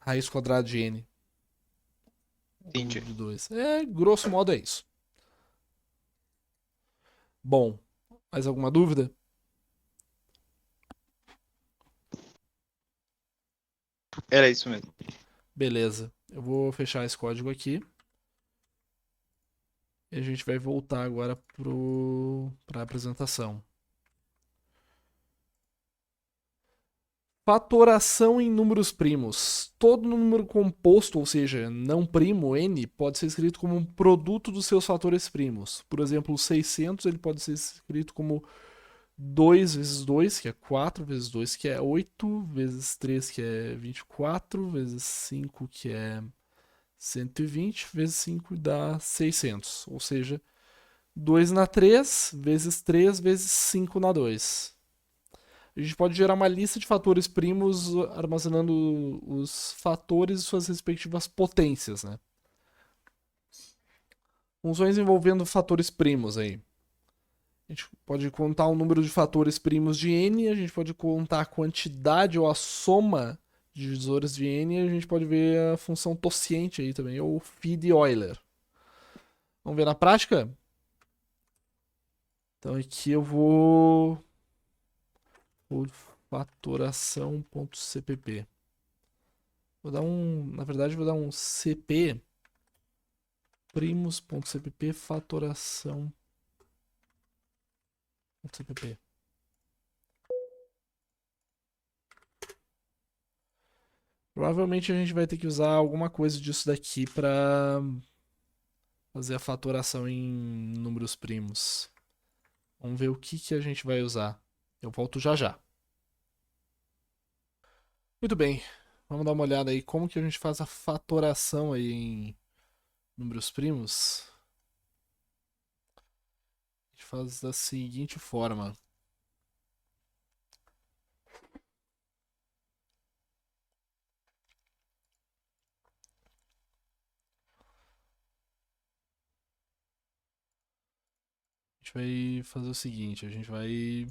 raiz quadrada de n. Entendi. De 2. Grosso modo é isso. Bom, mais alguma dúvida? Era isso mesmo. Beleza. Eu vou fechar esse código aqui. E a gente vai voltar agora para a apresentação. Fatoração em números primos. Todo número composto, ou seja, não primo, n, pode ser escrito como um produto dos seus fatores primos. Por exemplo, o 600 ele pode ser escrito como 2 vezes 2, que é 4, vezes 2, que é 8, vezes 3, que é 24, vezes 5, que é 120, vezes 5 dá 600. Ou seja, 2 na 3, vezes 3, vezes 5 na 2. A gente pode gerar uma lista de fatores primos armazenando os fatores e suas respectivas potências, né? Funções envolvendo fatores primos aí. A gente pode contar o número de fatores primos de n, a gente pode contar a quantidade ou a soma de divisores de n, e a gente pode ver a função tociente aí também, ou phi de Euler. Vamos ver na prática? Então aqui eu vou fatoração.cpp. Na verdade, vou dar um cp primos.cpp fatoração.cpp. Provavelmente a gente vai ter que usar alguma coisa disso daqui para fazer a fatoração em números primos. Vamos ver o que a gente vai usar. Eu volto já já. Muito bem. Vamos dar uma olhada aí como que a gente faz a fatoração aí em números primos. A gente faz da seguinte forma. A gente vai fazer o seguinte, a gente vai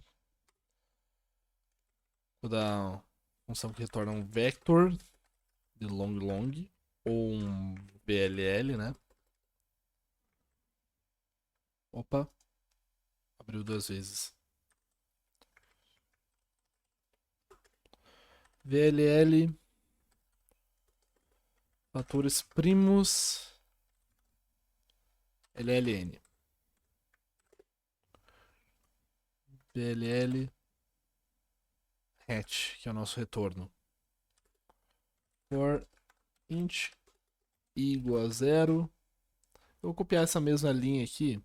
vou dar uma função que retorna um vector de long long ou um VLL, né? Opa, abriu duas vezes. VLL fatores primos LLN. VLL hatch, que é o nosso retorno. For int i igual a 0. Eu vou copiar essa mesma linha aqui.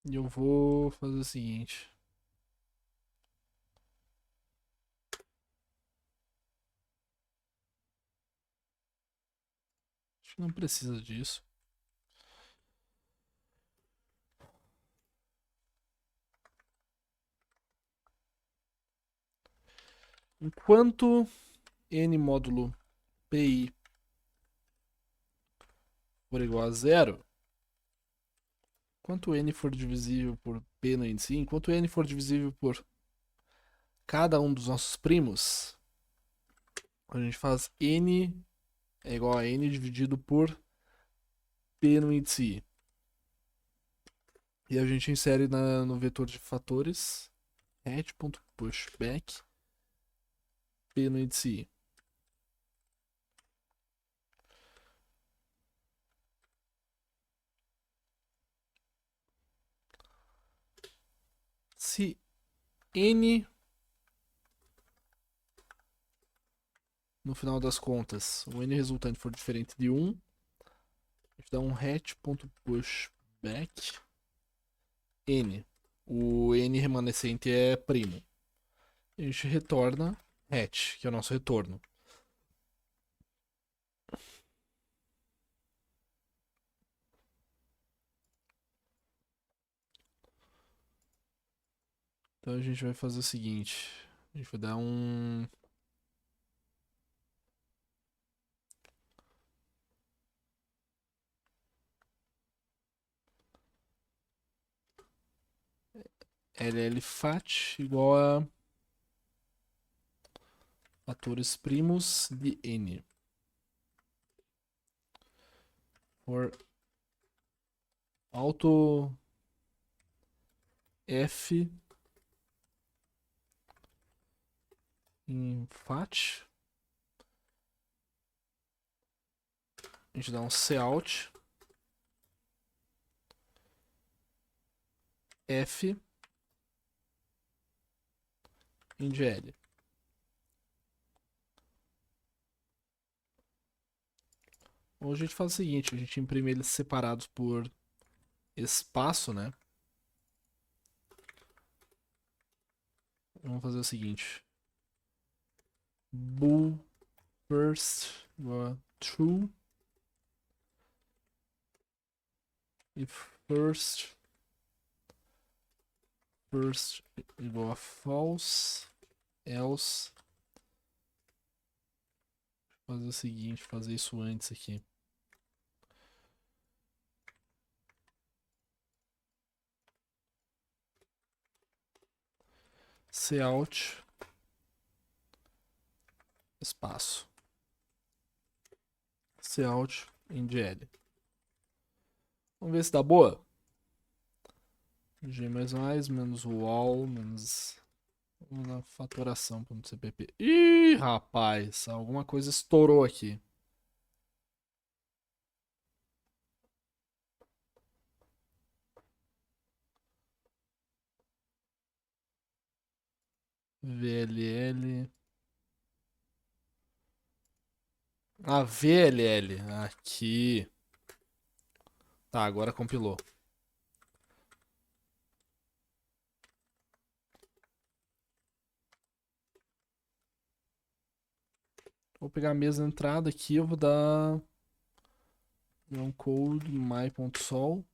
E eu vou fazer o seguinte. Acho que não precisa disso. Enquanto n módulo pi for igual a 0, enquanto n for divisível por p no índice, enquanto n for divisível por cada um dos nossos primos, a gente faz n é igual a n dividido por p no índice i. E a gente insere no vetor de fatores hat.pushback p no índice i. Se n, no final das contas, o n resultante for diferente de 1, a gente dá um hat.pushback n. O n remanescente é primo. A gente retorna hat, que é o nosso retorno. Então a gente vai fazer o seguinte. A gente vai dar um... LLFAT igual a fatores primos de N. For auto F em FAT. A gente dá um cout F em GL. Ou a gente faz o seguinte, a gente imprime eles separados por espaço, né? Vamos fazer o seguinte. Bool first true e first igual a false, else. Fazer o seguinte, fazer isso antes aqui. Cout espaço cout em GL. Vamos ver se dá boa. G++ menos wall menos... Vamos na fatoração.cpp. Ih, rapaz, alguma coisa estourou aqui. VLL. Ah, VLL. Aqui. Tá, agora compilou. Vou pegar a mesma entrada aqui, eu vou dar code my.sol.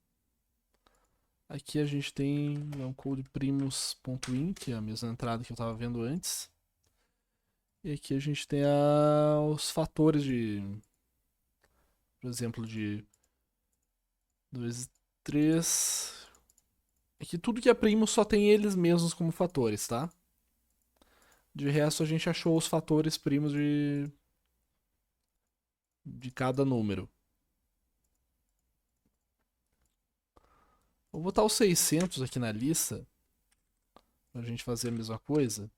Aqui a gente tem code primos.in, que é a mesma entrada que eu estava vendo antes. E aqui a gente tem os fatores de, por exemplo, de 2, 3. Aqui tudo que é primo só tem eles mesmos como fatores, tá? De resto a gente achou os fatores primos de cada número. Vou botar os 600 aqui na lista, pra gente fazer a mesma coisa.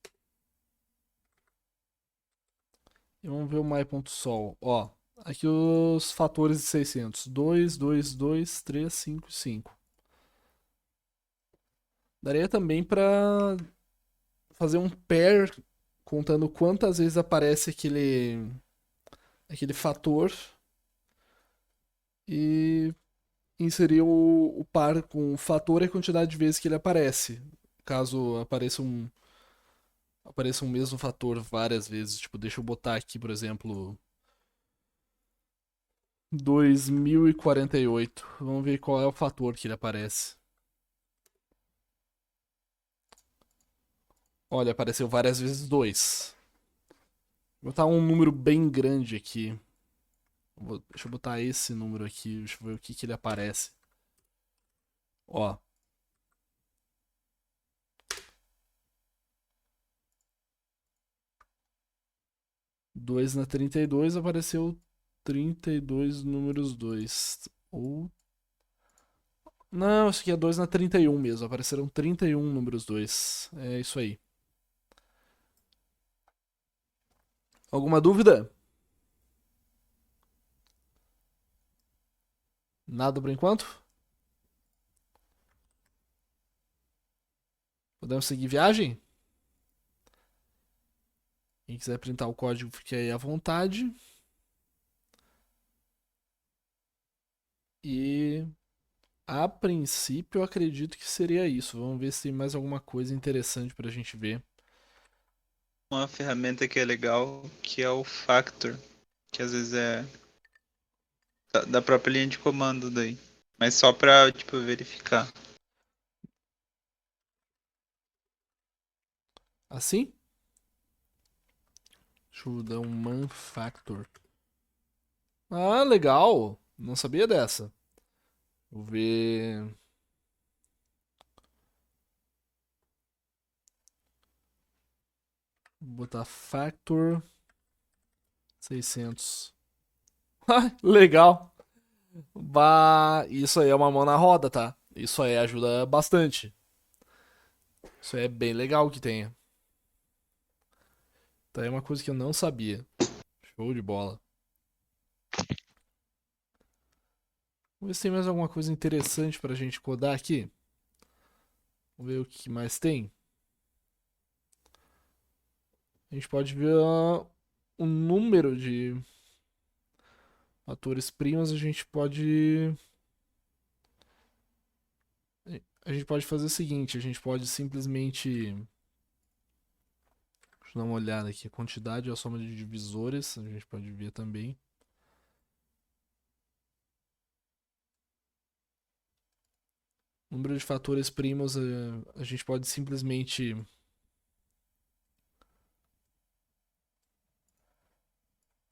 E vamos ver o my.sol. Ó, aqui os fatores de 600. 2, 2, 2, 3, 5, 5. Daria também pra fazer um pair contando quantas vezes aparece aquele fator e inserir o par com o fator e a quantidade de vezes que ele aparece. Caso apareça um mesmo fator várias vezes. Tipo, deixa eu botar aqui, por exemplo, 2048. Vamos ver qual é o fator que ele aparece. Olha, apareceu várias vezes 2. Vou botar um número bem grande aqui. Deixa eu botar esse número aqui, deixa eu ver o que ele aparece. Ó. Dois na 32 apareceu 32 números 2. Ou. Não, isso aqui é 2 na 31 mesmo. Apareceram 31 números 2. É isso aí. Alguma dúvida? Nada por enquanto? Podemos seguir viagem? Quem quiser printar o código, fique aí à vontade. E a princípio eu acredito que seria isso. Vamos ver se tem mais alguma coisa interessante pra gente ver. Uma ferramenta que é legal, que é o Factor, que às vezes é da própria linha de comando daí. Mas só pra, tipo, verificar. Assim? Schulman factor. Ah, legal. Não sabia dessa. Vou ver. Vou botar factor 600. Ah, legal. Bah, isso aí é uma mão na roda, tá? Isso aí ajuda bastante. Isso aí é bem legal que tenha. Tá aí uma coisa que eu não sabia. Show de bola. Vamos ver se tem mais alguma coisa interessante pra gente codar aqui. Vamos ver o que mais tem. A gente pode ver o número de fatores primos. A gente pode fazer o seguinte, a gente pode simplesmente. Deixa eu dar uma olhada aqui. A quantidade é a soma de divisores. A gente pode ver também. Número de fatores primos, a gente pode simplesmente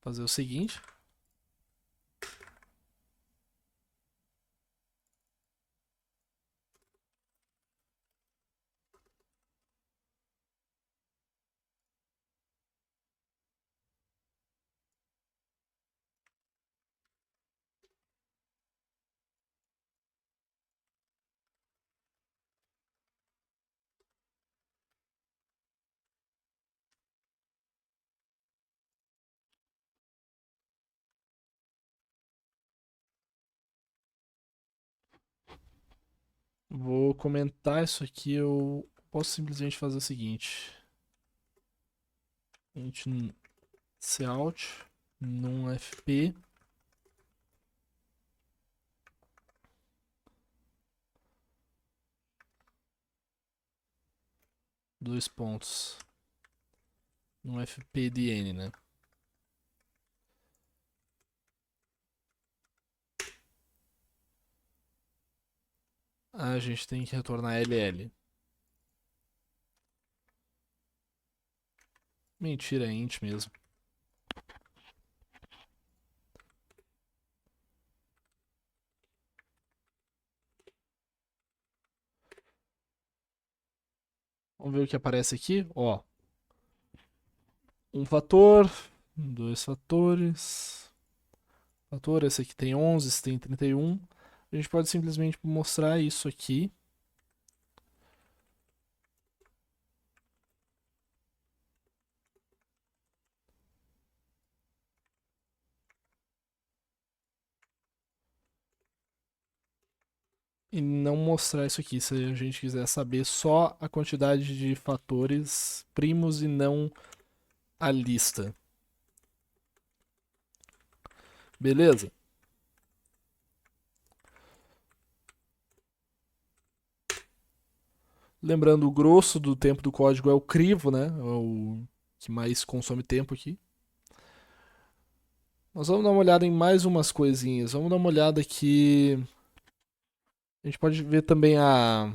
fazer o seguinte. Vou comentar isso aqui. Eu posso simplesmente fazer o seguinte. Int cout num fp dois pontos num fp de n, né? A gente tem que retornar ll. Mentira, é int mesmo. Vamos ver o que aparece aqui. Ó, um fator, dois fatores. Fator, esse aqui tem 11, esse tem 31. A gente pode simplesmente mostrar isso aqui. E não mostrar isso aqui, se a gente quiser saber só a quantidade de fatores primos e não a lista. Beleza? Lembrando, o grosso do tempo do código é o crivo, né? É o que mais consome tempo aqui. Nós vamos dar uma olhada em mais umas coisinhas. Vamos dar uma olhada aqui. A gente pode ver também a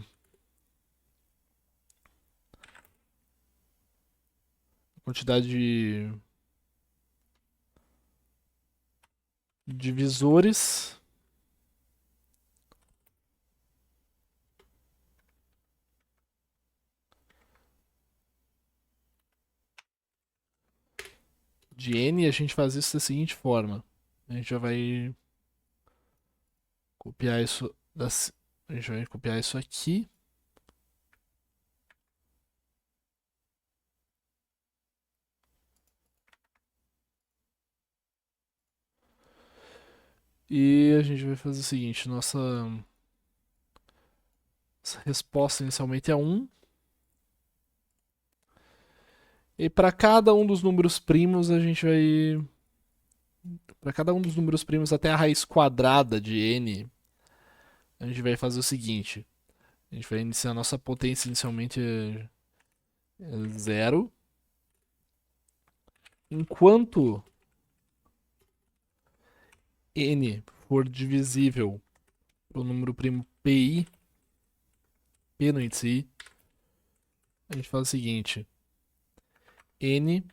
quantidade de divisores. De n, a gente faz isso da seguinte forma. A gente já vai copiar isso. A gente vai copiar isso aqui. E a gente vai fazer o seguinte: nossa resposta inicialmente é 1. E para cada um dos números primos, a gente vai. Para cada um dos números primos até a raiz quadrada de n, a gente vai fazer o seguinte: a gente vai iniciar a nossa potência inicialmente é 0. Enquanto n for divisível pelo número primo pi, p no índice i, a gente faz o seguinte: N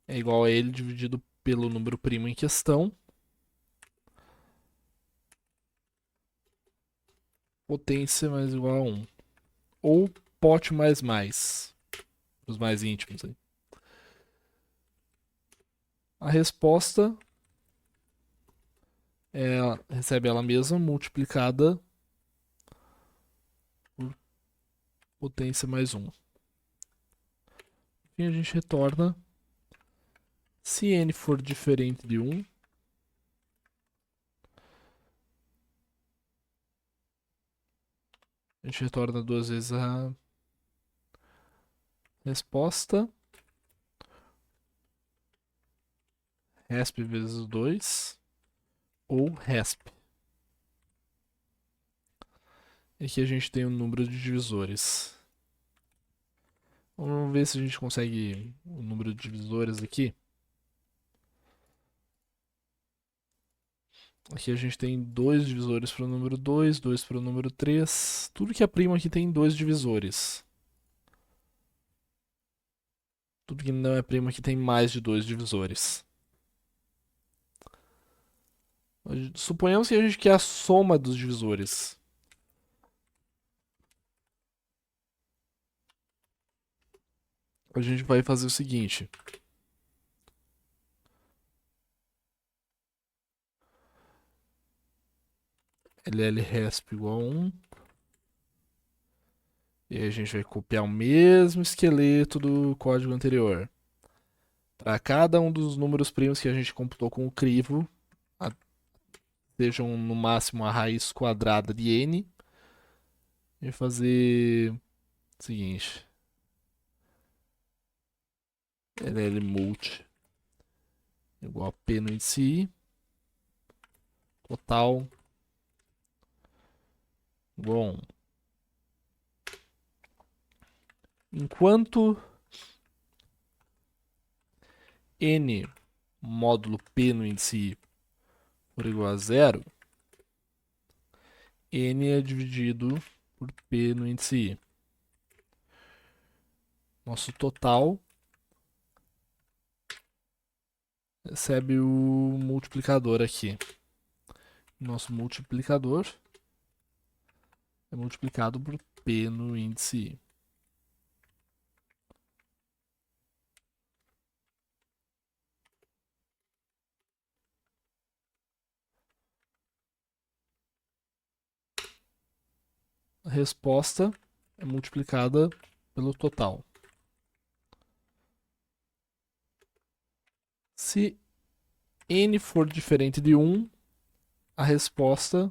é igual a ele dividido pelo número primo em questão. Potência mais igual a 1. Ou pote mais mais. Os mais íntimos aí. A resposta recebe ela mesma multiplicada por potência mais 1. E a gente retorna. Se n for diferente de 1, a gente retorna duas vezes a resposta. Resp vezes 2. Ou resp. E aqui a gente tem o número de divisores. Vamos ver se a gente consegue o número de divisores aqui. Aqui a gente tem dois divisores para o número 2, dois para o número 3. Tudo que é primo aqui tem dois divisores. Tudo que não é primo aqui tem mais de dois divisores. Suponhamos que a gente quer a soma dos divisores. A gente vai fazer o seguinte. LLResp igual a 1. E aí a gente vai copiar o mesmo esqueleto do código anterior. Para cada um dos números primos que a gente computou com o crivo, sejam no máximo a raiz quadrada de n, e fazer o seguinte. LLMult igual a P no índice I, total igual a 1. Enquanto n módulo P no índice I for igual a 0, n é dividido por P no índice I. Nosso total recebe o multiplicador aqui. Nosso multiplicador é multiplicado por P no índice I. A resposta é multiplicada pelo total. Se n for diferente de 1, a resposta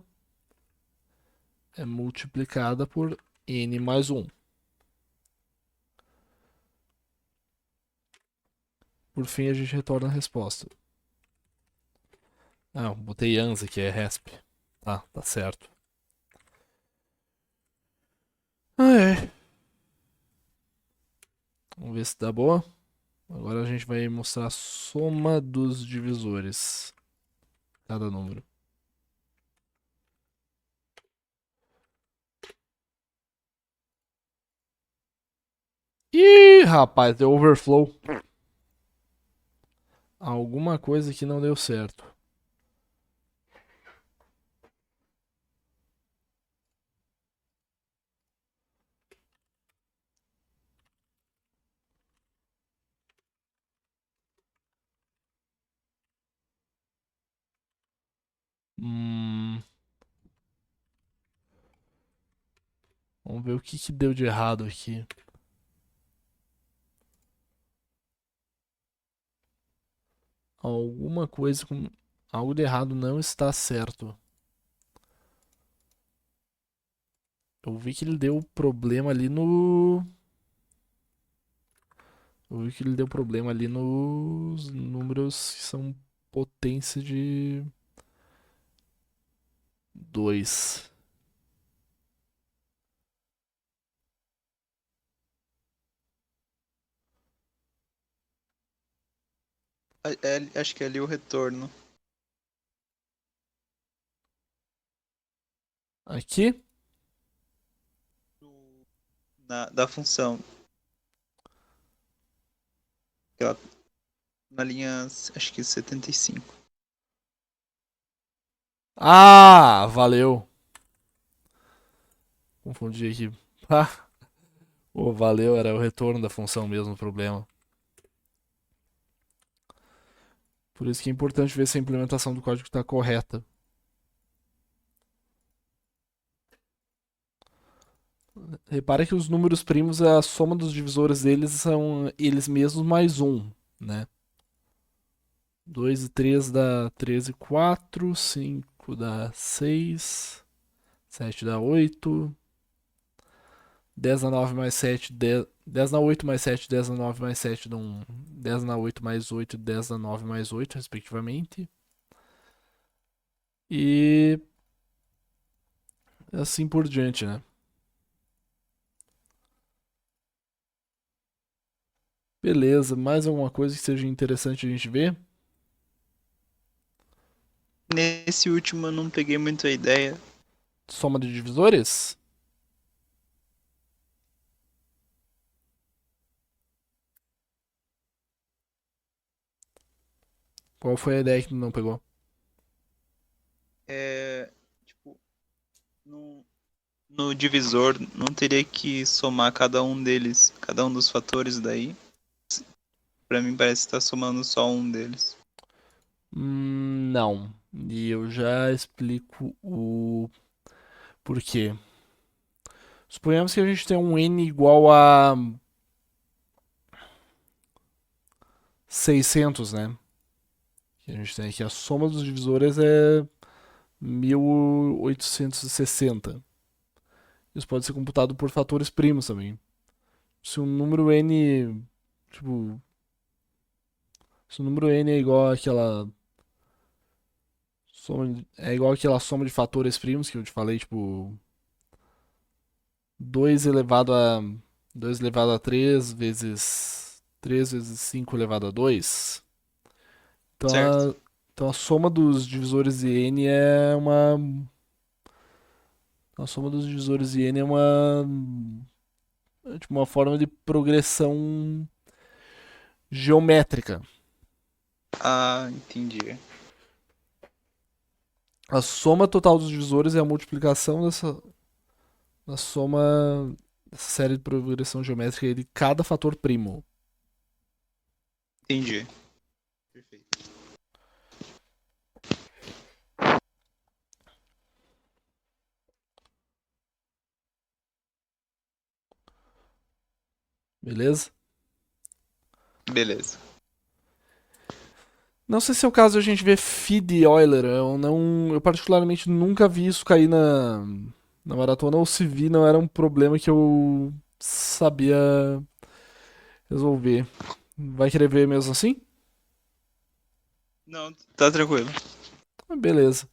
é multiplicada por n mais 1. Por fim, a gente retorna a resposta. Ah, botei ANS aqui, é RESP. Tá certo. É. Vamos ver se dá boa. Agora a gente vai mostrar a soma dos divisores. Cada número. Ih, rapaz, deu overflow. Alguma coisa que não deu certo. Hum, vamos ver o que deu de errado aqui. Alguma coisa com. Algo de errado não está certo. Eu vi que ele deu problema ali no. Eu vi que ele deu problema ali nos números que são potência de 2. Acho que é ali o retorno. Aqui? Da função. Na linha, acho que 75. Ah, valeu. Confundi aqui. Ah, valeu, era o retorno da função mesmo o problema. Por isso que é importante ver se a implementação do código está correta. Repara que os números primos, a soma dos divisores deles são eles mesmos mais um, né? 2 e 3 dá 13, 4. 5 dá 6. 7 dá 8. 10 na 9 mais 7, 10 na 8 mais 7, 10 na 9 mais 7 dão 10 na 8 mais 8, 10 na 9 mais 8, respectivamente. E assim por diante, né? Beleza, mais alguma coisa que seja interessante a gente ver? Nesse último eu não peguei muito a ideia. Soma de divisores? Qual foi a ideia que tu não pegou? Tipo, no, no divisor não teria que somar cada um deles, cada um dos fatores daí. Pra mim parece que tá somando só um deles. Não. E eu já explico o porquê. Suponhamos que a gente tem um n igual a 600, né? A gente tem aqui a soma dos divisores é 1860. Isso pode ser computado por fatores primos também. Se o número n, tipo, se o número n é igual àquela soma de fatores primos que eu te falei, tipo, 2 elevado a 2 elevado a 3 vezes 3 vezes 5 elevado a 2. Então Certo? a soma dos divisores de n é uma a soma dos divisores de n é tipo uma forma de progressão geométrica. Ah, entendi. A soma total dos divisores é a multiplicação da soma dessa série de progressão geométrica de cada fator primo. Entendi. Perfeito. Beleza? Beleza. Não sei se é o caso de a gente ver feed Euler. Eu particularmente nunca vi isso cair na maratona, ou se vi, não era um problema que eu sabia resolver. Vai querer ver mesmo assim? Não, tá tranquilo. Beleza.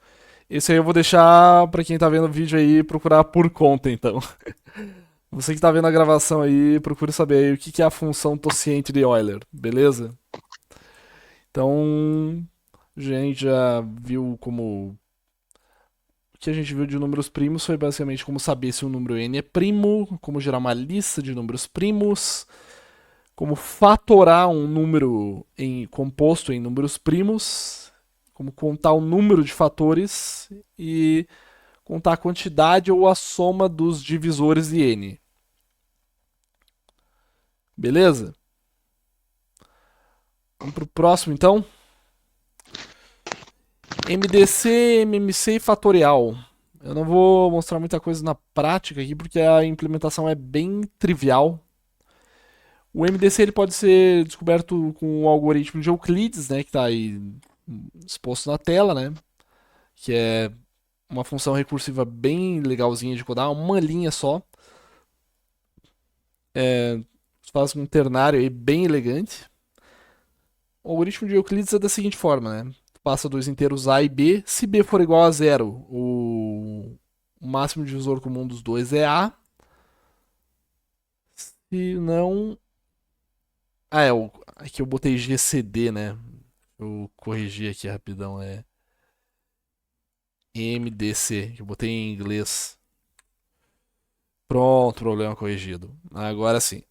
Esse aí eu vou deixar pra quem tá vendo o vídeo aí procurar por conta, então. Você que tá vendo a gravação aí, procure saber aí o que é a função tociente de Euler, beleza? Então, a gente já viu como. O que a gente viu de números primos foi basicamente como saber se um número n é primo, como gerar uma lista de números primos, como fatorar um número composto em números primos, como contar o número de fatores e contar a quantidade ou a soma dos divisores de n. Beleza? Vamos pro próximo então. MDC, MMC e fatorial. Eu não vou mostrar muita coisa na prática aqui porque a implementação é bem trivial. O MDC ele pode ser descoberto com o algoritmo de Euclides, né, que está aí exposto na tela, né, que é uma função recursiva bem legalzinha de codar, uma linha só. Faz um ternário aí bem elegante. O algoritmo de Euclides é da seguinte forma, né? Passa dois inteiros A e B. Se B for igual a zero, o máximo divisor comum dos dois é A. Se não. Ah, aqui eu botei GCD, né? Eu corrigi aqui rapidão. É MDC, que eu botei em inglês. Pronto, problema corrigido. Agora sim.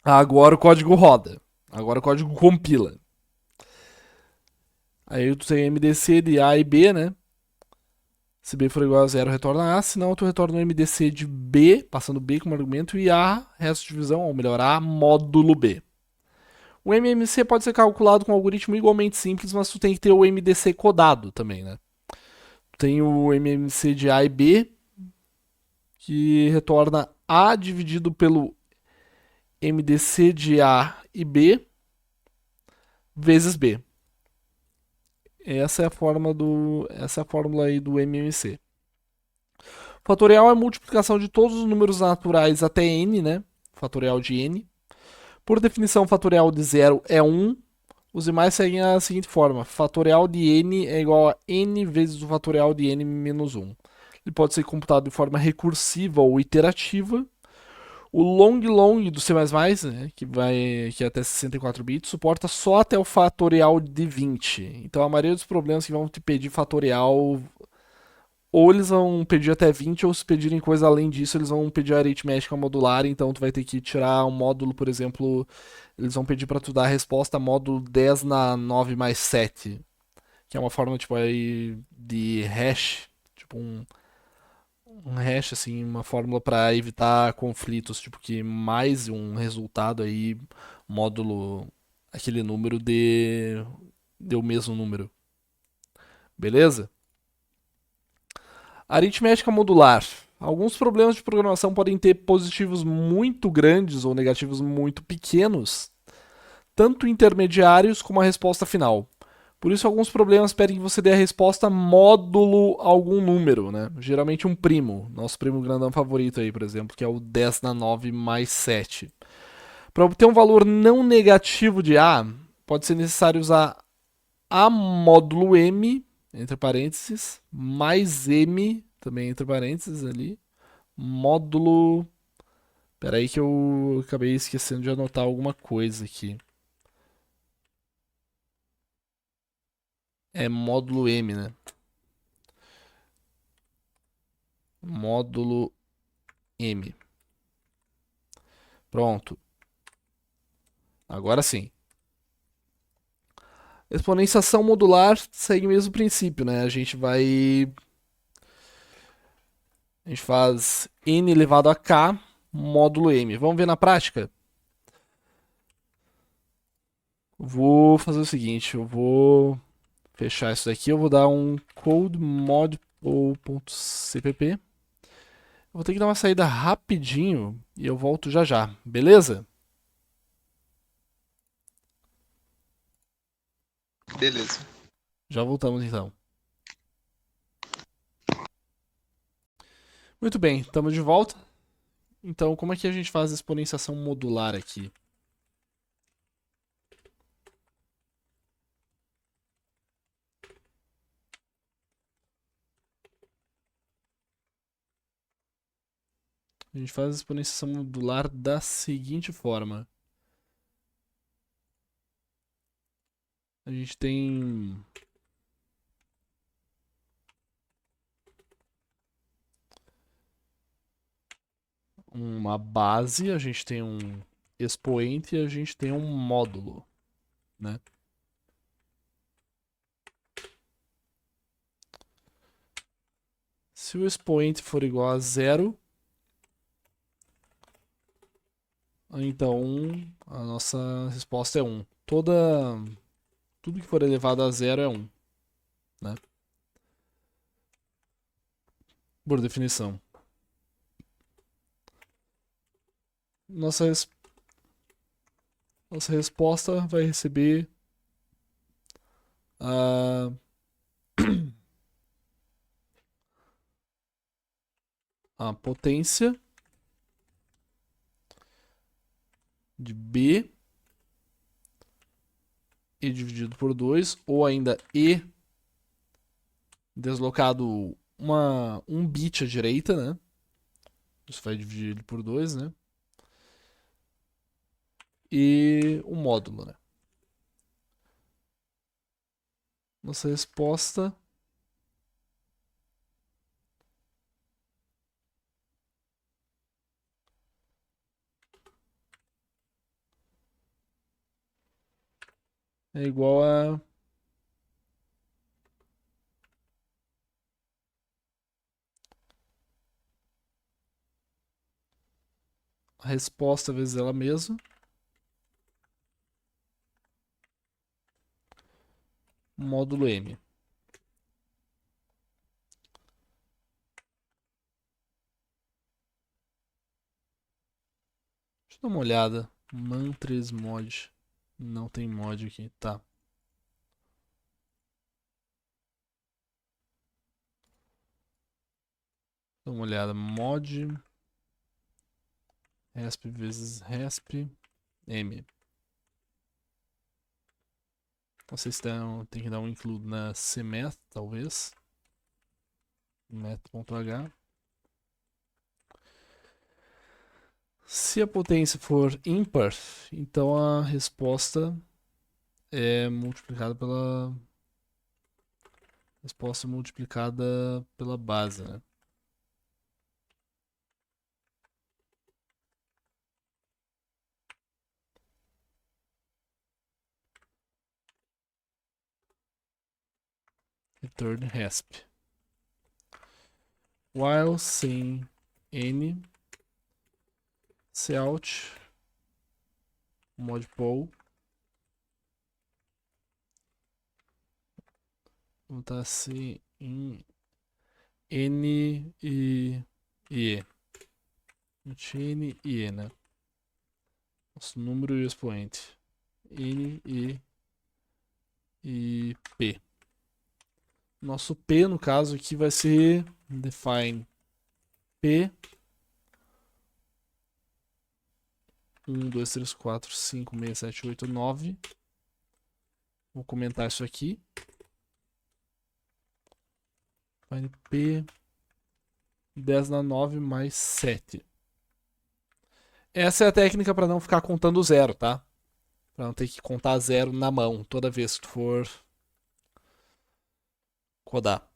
Agora o código roda. Agora o código compila. Aí tu tem MDC de A e B, né? Se B for igual a zero, retorna A. Senão tu retorna o MDC de B, passando B como argumento, e A, resto de divisão, ou melhor, A módulo B. O MMC pode ser calculado com um algoritmo igualmente simples, mas tu tem que ter o MDC codado também, né? Tem o MMC de A e B, que retorna A dividido pelo MDC de A e B vezes B. Essa é a fórmula aí do MMC. Fatorial é a multiplicação de todos os números naturais até n, né? Fatorial de n. Por definição, fatorial de zero é 1. Os demais seguem a seguinte forma: fatorial de n é igual a n vezes o fatorial de n menos 1. Ele pode ser computado de forma recursiva ou iterativa. O long long do C++, né, que é até 64 bits, suporta só até o fatorial de 20. Então a maioria dos problemas que vão te pedir fatorial, ou eles vão pedir até 20, ou se pedirem coisa além disso, eles vão pedir aritmética modular, então tu vai ter que tirar um módulo, por exemplo, eles vão pedir para tu dar a resposta módulo 10 na 9 mais 7, que é uma forma tipo aí de hash, tipo um hash assim, uma fórmula para evitar conflitos, tipo que mais um resultado aí módulo aquele número dê o mesmo número. Beleza? Aritmética modular. Alguns problemas de programação podem ter positivos muito grandes ou negativos muito pequenos, tanto intermediários como a resposta final. Por isso, alguns problemas pedem que você dê a resposta módulo algum número, né? Geralmente um primo. Nosso primo grandão favorito aí, por exemplo, que é o 10 na 9 mais 7. Para obter um valor não negativo de A, pode ser necessário usar A módulo M, entre parênteses, mais M, também entre parênteses ali, módulo. Espera aí que eu acabei esquecendo de anotar alguma coisa aqui. É módulo M, né? Módulo M. Pronto. Agora sim. Exponenciação modular segue o mesmo princípio, né? A gente faz n elevado a k módulo m. Vamos ver na prática? Vou fazer o seguinte, eu vou fechar isso daqui, eu vou dar um code mod.cpp. Eu vou ter que dar uma saída rapidinho e eu volto já já, beleza? Beleza. Já voltamos então. Muito bem, estamos de volta. Então, como é que a gente faz a exponenciação modular aqui? A gente faz a exponenciação modular da seguinte forma. A gente tem uma base, a gente tem um expoente e a gente tem um módulo, né? Se o expoente for igual a zero, então a nossa resposta é 1. Tudo que for elevado a zero é 1, né? Por definição. Nossa, nossa resposta vai receber a, a potência de B e dividido por 2, ou ainda E deslocado um bit à direita, né? Isso vai dividir ele por 2, né? E o módulo, né? Nossa resposta é igual a resposta vezes ela mesma, módulo M. Deixa eu dar uma olhada. Mantras mod. Não tem mod aqui, tá. Dá uma olhada. Mod resp vezes resp M. Não sei se tem que dar um include na cmeth, talvez. Met.h. Se a potência for ímpar, então a resposta é multiplicada pela resposta multiplicada pela base, né? Return resp. While sem n cout mod poll. Vou botar assim em n e e. N e e, né? Nosso número e o expoente. N e p. Nosso p, no caso aqui, vai ser define p 1, 2, 3, 4, 5, 6, 7, 8, 9. Vou comentar isso aqui. Define p 10 na 9 mais 7. Essa é a técnica para não ficar contando zero, tá? Para não ter que contar zero na mão toda vez que tu for codar.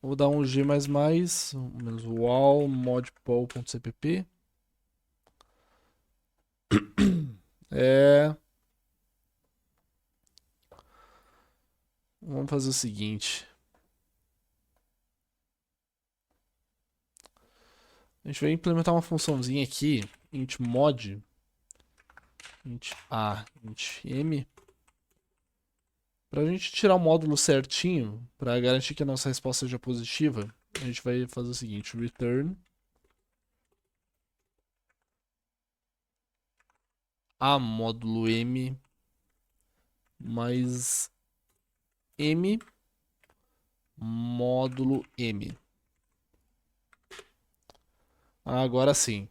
Vou dar um g++, menos wall modpoll.cpp. Vamos fazer o seguinte. A gente vai implementar uma funçãozinha aqui, int mod, int a, int m, pra gente tirar o módulo certinho, pra garantir que a nossa resposta seja positiva. A gente vai fazer o seguinte, return a módulo m mais m módulo m. Agora sim.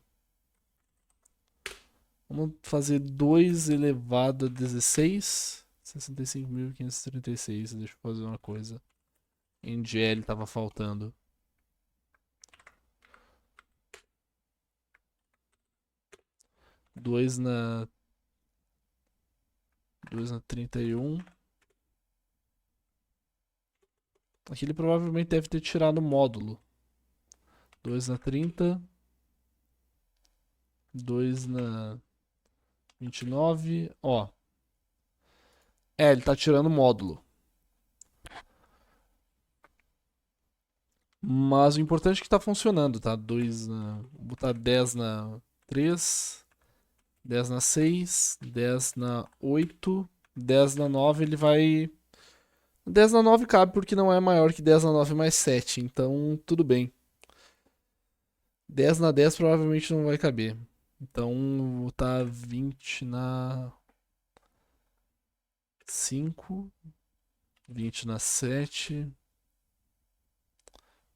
Vamos fazer 2 elevado a 16. 65.536. Deixa eu fazer uma coisa. Em GL estava faltando. 2 na 31. Aqui ele provavelmente deve ter tirado o módulo. 2 na 30. 2 na 29. Ó. Ele tá tirando o módulo. Mas o importante é que tá funcionando, tá? 2 na. Vou botar 10 na 3. 10 na 6. 10 na 8. 10 na 9 ele vai. 10 na 9 cabe porque não é maior que 10 na 9 mais 7. Então tudo bem. 10 na 10 provavelmente não vai caber. Então vou botar 20 na 5. 20 na 7.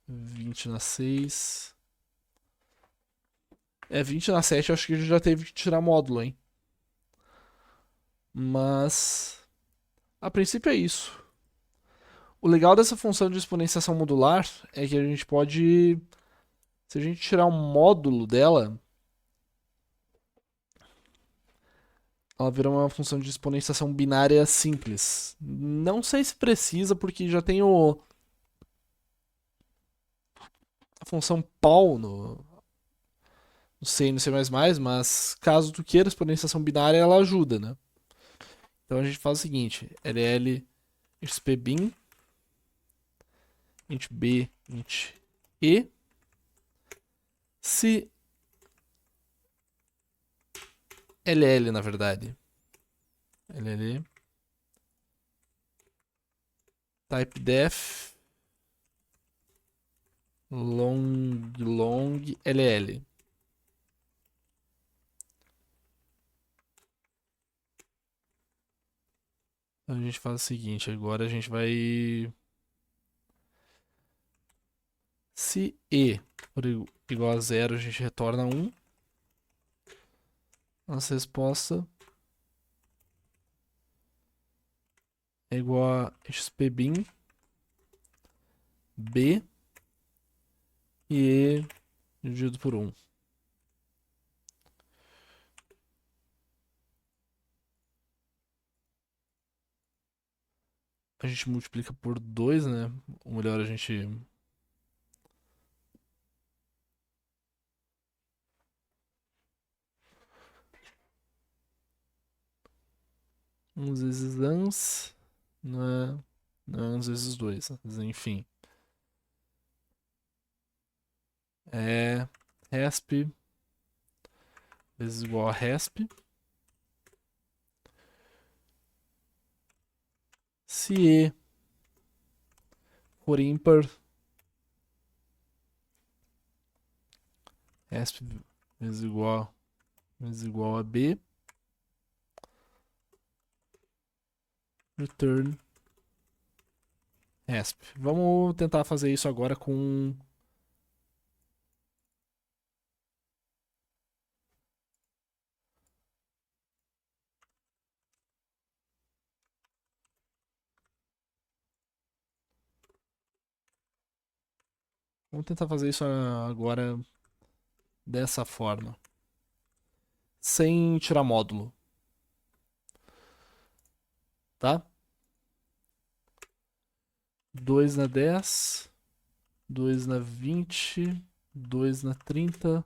20 na 6. 20 na 7 eu acho que a gente já teve que tirar módulo, hein? Mas a princípio é isso. O legal dessa função de exponenciação modular é que a gente pode, se a gente tirar um módulo dela, ela vira uma função de exponenciação binária simples. Não sei se precisa, porque já tem a função pol no C e no C++, mas caso tu queira exponenciação binária, ela ajuda, né? Então a gente faz o seguinte, ll xpbin int b int e, se ll na verdade, ll type def long ll. Então a gente faz o seguinte, agora a gente vai, se e for igual a 0, a gente retorna 1. Nossa resposta é igual a xpbin b e dividido por 1. A gente multiplica por 2, né? Ou melhor, a gente... 1 vezes ans, não é 1 vezes 2, mas enfim. É resp vezes igual a resp. Se e for ímpar, resp vezes igual a b, return resp. Vamos tentar fazer isso agora com... Vamos tentar fazer isso agora dessa forma. Sem tirar módulo. Tá? 2 na 10, 2 na 20, 2 na 30,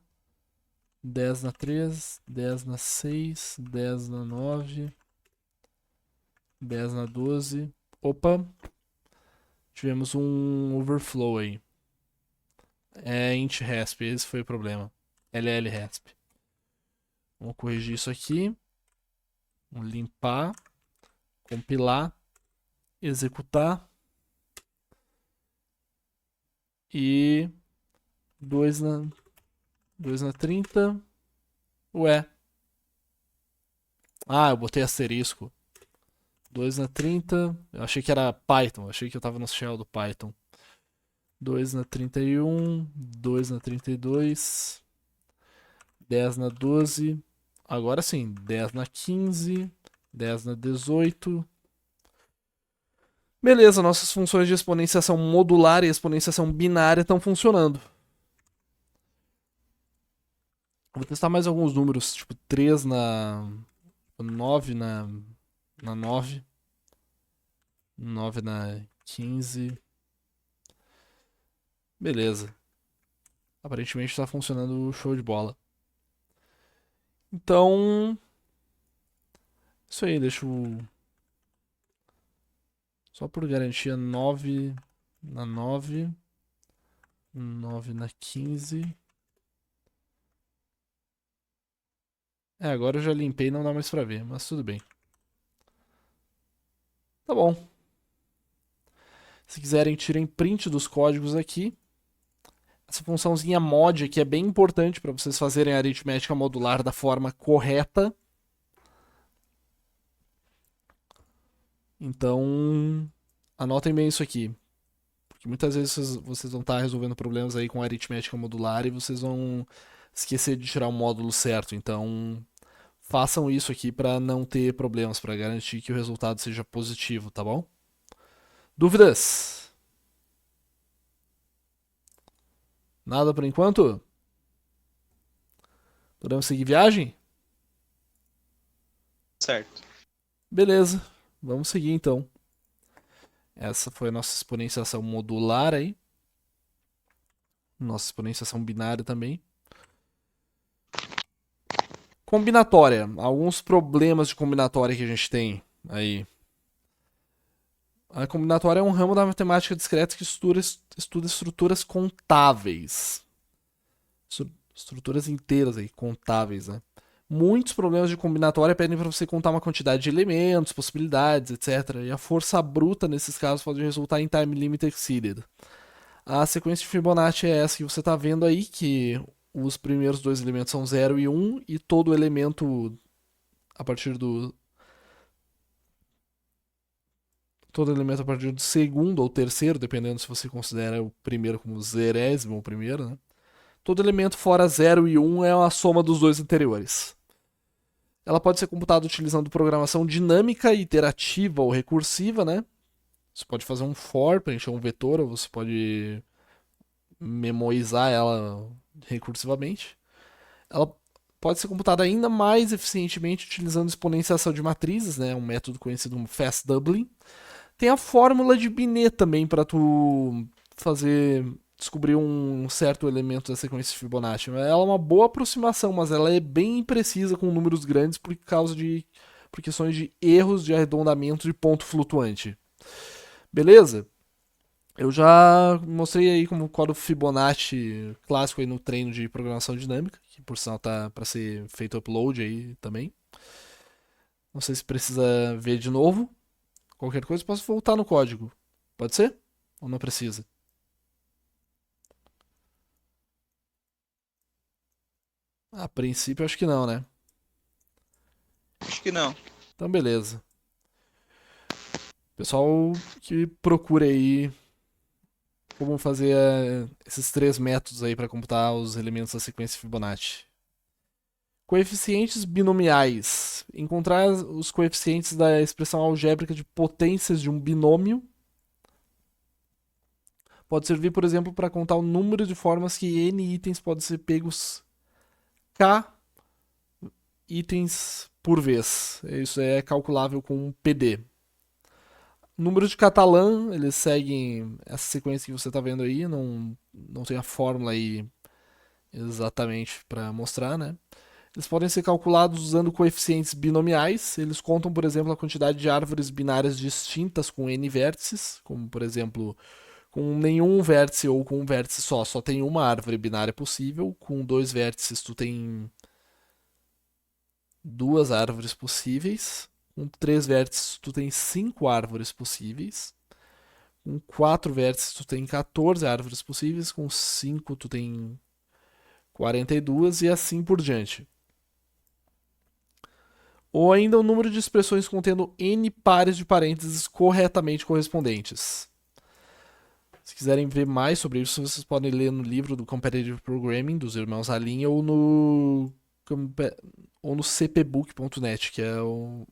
10 na 3, 10 na 6, 10 na 9, 10 na 12. Opa! Tivemos um overflow aí. É int resp, esse foi o problema. ll resp. Vamos corrigir isso aqui. Vamos limpar, compilar, executar. E 2 na 30. Ué. Ah, eu botei asterisco. 2 na 30. Eu achei que era Python. Eu achei que eu tava no shell do Python. 2 na 31. 2 na 32. 10 na 12. Agora sim. 10 na 15. 10 na 18. Beleza, nossas funções de exponenciação modular e exponenciação binária estão funcionando. Vou testar mais alguns números, tipo 3 na 9 na 9. 9 na 15. Beleza. Aparentemente está funcionando show de bola. Então, isso aí, deixa eu... Só por garantia, 9 na 9. 9 na 15. Agora eu já limpei e não dá mais pra ver, mas tudo bem. Tá bom. Se quiserem, tirem print dos códigos aqui. Essa funçãozinha mod aqui é bem importante para vocês fazerem a aritmética modular da forma correta. Então, anotem bem isso aqui. Porque muitas vezes vocês vão estar resolvendo problemas aí com a aritmética modular e vocês vão esquecer de tirar o módulo certo. Então, façam isso aqui para não ter problemas, para garantir que o resultado seja positivo, tá bom? Dúvidas? Nada por enquanto? Podemos seguir viagem? Certo. Beleza, vamos seguir então. Essa foi a nossa exponenciação modular aí. Nossa exponenciação binária também. Combinatória. Alguns problemas de combinatória que a gente tem. Aí. A combinatória é um ramo da matemática discreta que estuda estruturas contáveis. Estruturas inteiras aí, contáveis, né? Muitos problemas de combinatória pedem para você contar uma quantidade de elementos, possibilidades, etc. E a força bruta nesses casos pode resultar em time limit exceeded. A sequência de Fibonacci é essa que você está vendo aí, que os primeiros dois elementos são 0 e 1, e todo elemento a partir do todo elemento a partir do segundo ou terceiro, dependendo se você considera o primeiro como zerésimo ou primeiro, né? Todo elemento fora 0 e 1 é a soma dos dois anteriores. Ela pode ser computada utilizando programação dinâmica, iterativa ou recursiva, né? Você pode fazer um for, preencher um vetor, ou você pode memorizar ela recursivamente. Ela pode ser computada ainda mais eficientemente utilizando exponenciação de matrizes, né? Um método conhecido como fast doubling. Tem a fórmula de Binet também para tu fazer descobrir um certo elemento da sequência de Fibonacci. Ela é uma boa aproximação, mas ela é bem imprecisa com números grandes por questões de erros de arredondamento de ponto flutuante. Beleza? Eu já mostrei aí como qual o Fibonacci clássico aí no treino de programação dinâmica, que por sinal tá para ser feito upload aí também. Não sei se precisa ver de novo. Qualquer coisa, posso voltar no código. Pode ser? Ou não precisa? A princípio, acho que não, né? Acho que não. Então, beleza. Pessoal que procura aí como fazer esses três métodos aí para computar os elementos da sequência Fibonacci. Coeficientes binomiais. Encontrar os coeficientes da expressão algébrica de potências de um binômio. Pode servir, por exemplo, para contar o número de formas que n itens podem ser pegos k itens por vez. Isso é calculável com um PD. Número de Catalan, eles seguem essa sequência que você está vendo aí, não tem a fórmula aí exatamente para mostrar, né? Eles podem ser calculados usando coeficientes binomiais. Eles contam, por exemplo, a quantidade de árvores binárias distintas com n vértices, como por exemplo, com nenhum vértice ou com um vértice só tem uma árvore binária possível. Com dois vértices, tu tem duas árvores possíveis. Com três vértices, tu tem cinco árvores possíveis. Com quatro vértices, tu tem 14 árvores possíveis. Com cinco, tu tem 42 e assim por diante. Ou ainda o número de expressões contendo n pares de parênteses corretamente correspondentes. Se quiserem ver mais sobre isso, vocês podem ler no livro do Competitive Programming dos irmãos Alin ou no cpbook.net, que é o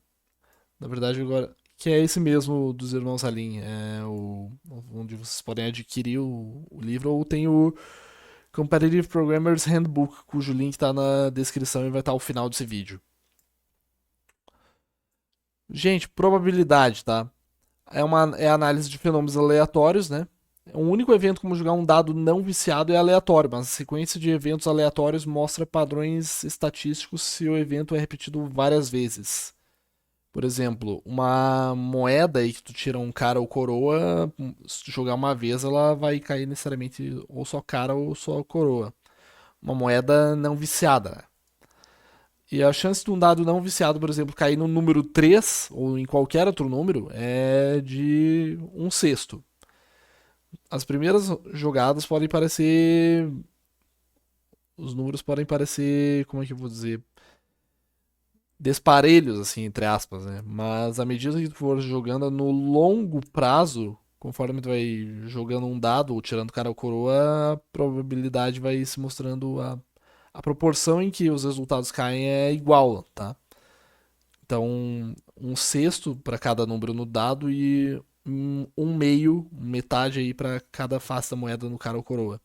na verdade agora que é esse mesmo dos irmãos Alin, é onde vocês podem adquirir o livro, ou tem o Competitive Programmers Handbook, cujo link está na descrição e vai estar ao final desse vídeo. Gente, probabilidade, tá? É análise de fenômenos aleatórios, né? Um único evento como jogar um dado não viciado é aleatório, mas a sequência de eventos aleatórios mostra padrões estatísticos se o evento é repetido várias vezes. Por exemplo, uma moeda aí que tu tira um cara ou coroa, se tu jogar uma vez, ela vai cair necessariamente ou só cara ou só coroa. Uma moeda não viciada, né? E a chance de um dado não viciado, por exemplo, cair no número 3 ou em qualquer outro número é de um sexto. As primeiras jogadas podem parecer. Os números podem parecer. Como é que eu vou dizer? Desparelhos, assim, entre aspas, né? Mas à medida que tu for jogando no longo prazo, conforme tu vai jogando um dado ou tirando cara ou coroa, a probabilidade vai se mostrando a proporção em que os resultados caem é igual, tá? Então, um sexto para cada número no dado e um meio, metade aí para cada face da moeda no cara ou coroa.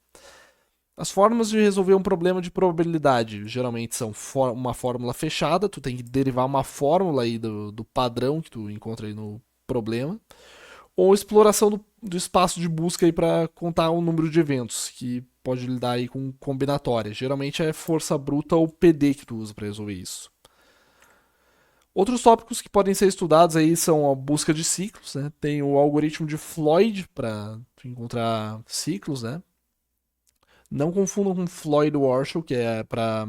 As formas de resolver um problema de probabilidade geralmente são uma fórmula fechada, tu tem que derivar uma fórmula aí do padrão que tu encontra aí no problema, ou exploração do espaço de busca aí para contar o número de eventos, que pode lidar aí com combinatória. Geralmente é força bruta ou PD que tu usa para resolver isso. Outros tópicos que podem ser estudados aí são a busca de ciclos, né? Tem o algoritmo de Floyd para encontrar ciclos, né? Não confundam com Floyd-Warshall, que é para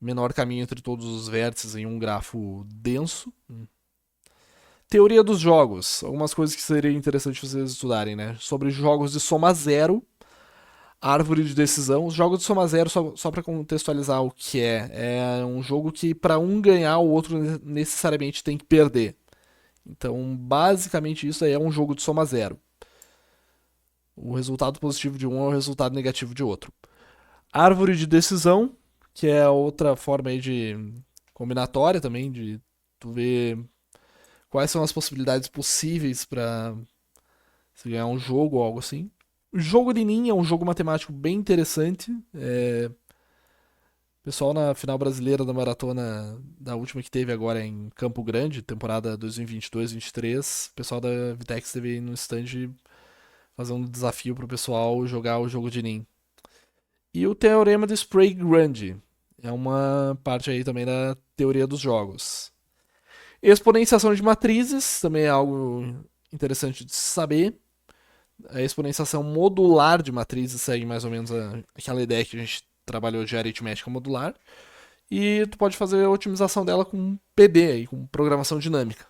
menor caminho entre todos os vértices em um grafo denso. Teoria dos jogos, algumas coisas que seria interessante vocês estudarem, né? Sobre jogos de soma zero, árvore de decisão. Os jogos de soma zero, só para contextualizar o que é um jogo que para um ganhar, o outro necessariamente tem que perder. Então, basicamente, isso aí é um jogo de soma zero. O resultado positivo de um é o resultado negativo de outro. Árvore de decisão, que é outra forma aí de combinatória também, de tu ver quais são as possibilidades possíveis para se ganhar um jogo ou algo assim. O jogo de Nin é um jogo matemático bem interessante. O pessoal na final brasileira da maratona, da última que teve agora em Campo Grande, temporada 2022-23, o pessoal da Vitex teve no stand fazer um desafio pro pessoal jogar o jogo de Nin. E o teorema de Sprague-Grundy é uma parte aí também da teoria dos jogos. Exponenciação de matrizes também é algo interessante de saber. A exponenciação modular de matrizes segue mais ou menos aquela ideia que a gente trabalhou de aritmética modular. E tu pode fazer a otimização dela com PD, aí, com programação dinâmica.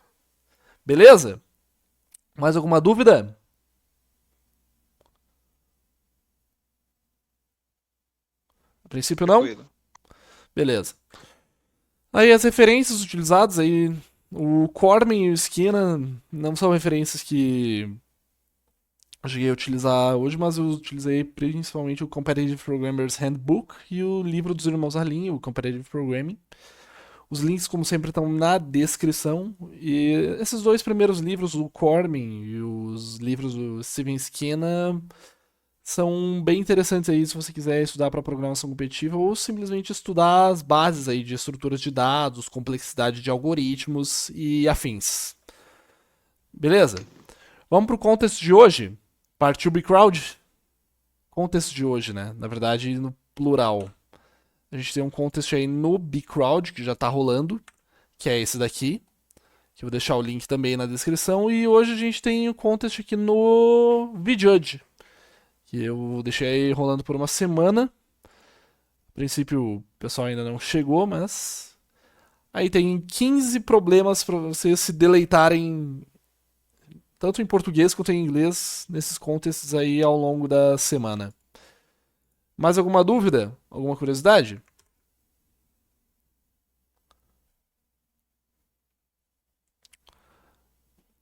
Beleza? Mais alguma dúvida? A princípio não? Tranquilo. Beleza. Aí as referências utilizadas aí, o Cormen e o Esquina não são referências que eu cheguei a utilizar hoje, mas eu utilizei principalmente o Competitive Programmer's Handbook e o livro dos irmãos Arlin, o Competitive Programming. Os links, como sempre, estão na descrição. E esses dois primeiros livros, o Cormen e os livros do Steven Skinner, são bem interessantes aí se você quiser estudar para programação competitiva ou simplesmente estudar as bases aí de estruturas de dados, complexidade de algoritmos e afins. Beleza? Vamos pro contest de hoje? Partiu BigCrowd? Contest de hoje, né? Na verdade, no plural. A gente tem um contest aí no BigCrowd, que já tá rolando, que é esse daqui. Que eu vou deixar o link também na descrição. E hoje a gente tem o contest aqui no VJudge, que eu deixei rolando por uma semana. A princípio o pessoal ainda não chegou, mas aí tem 15 problemas para vocês se deleitarem tanto em português quanto em inglês nesses contests aí ao longo da semana. Mais alguma dúvida? Alguma curiosidade?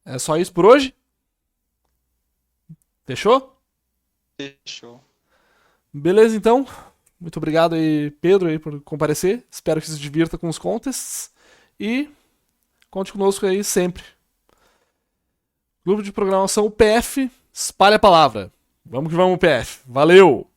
É só isso por hoje? Fechou? Fechou. Beleza então. Muito obrigado aí, Pedro, aí, por comparecer. Espero que se divirta com os contests. E conte conosco aí sempre. Grupo de programação PF, espalha a palavra. Vamos que vamos, PF. Valeu!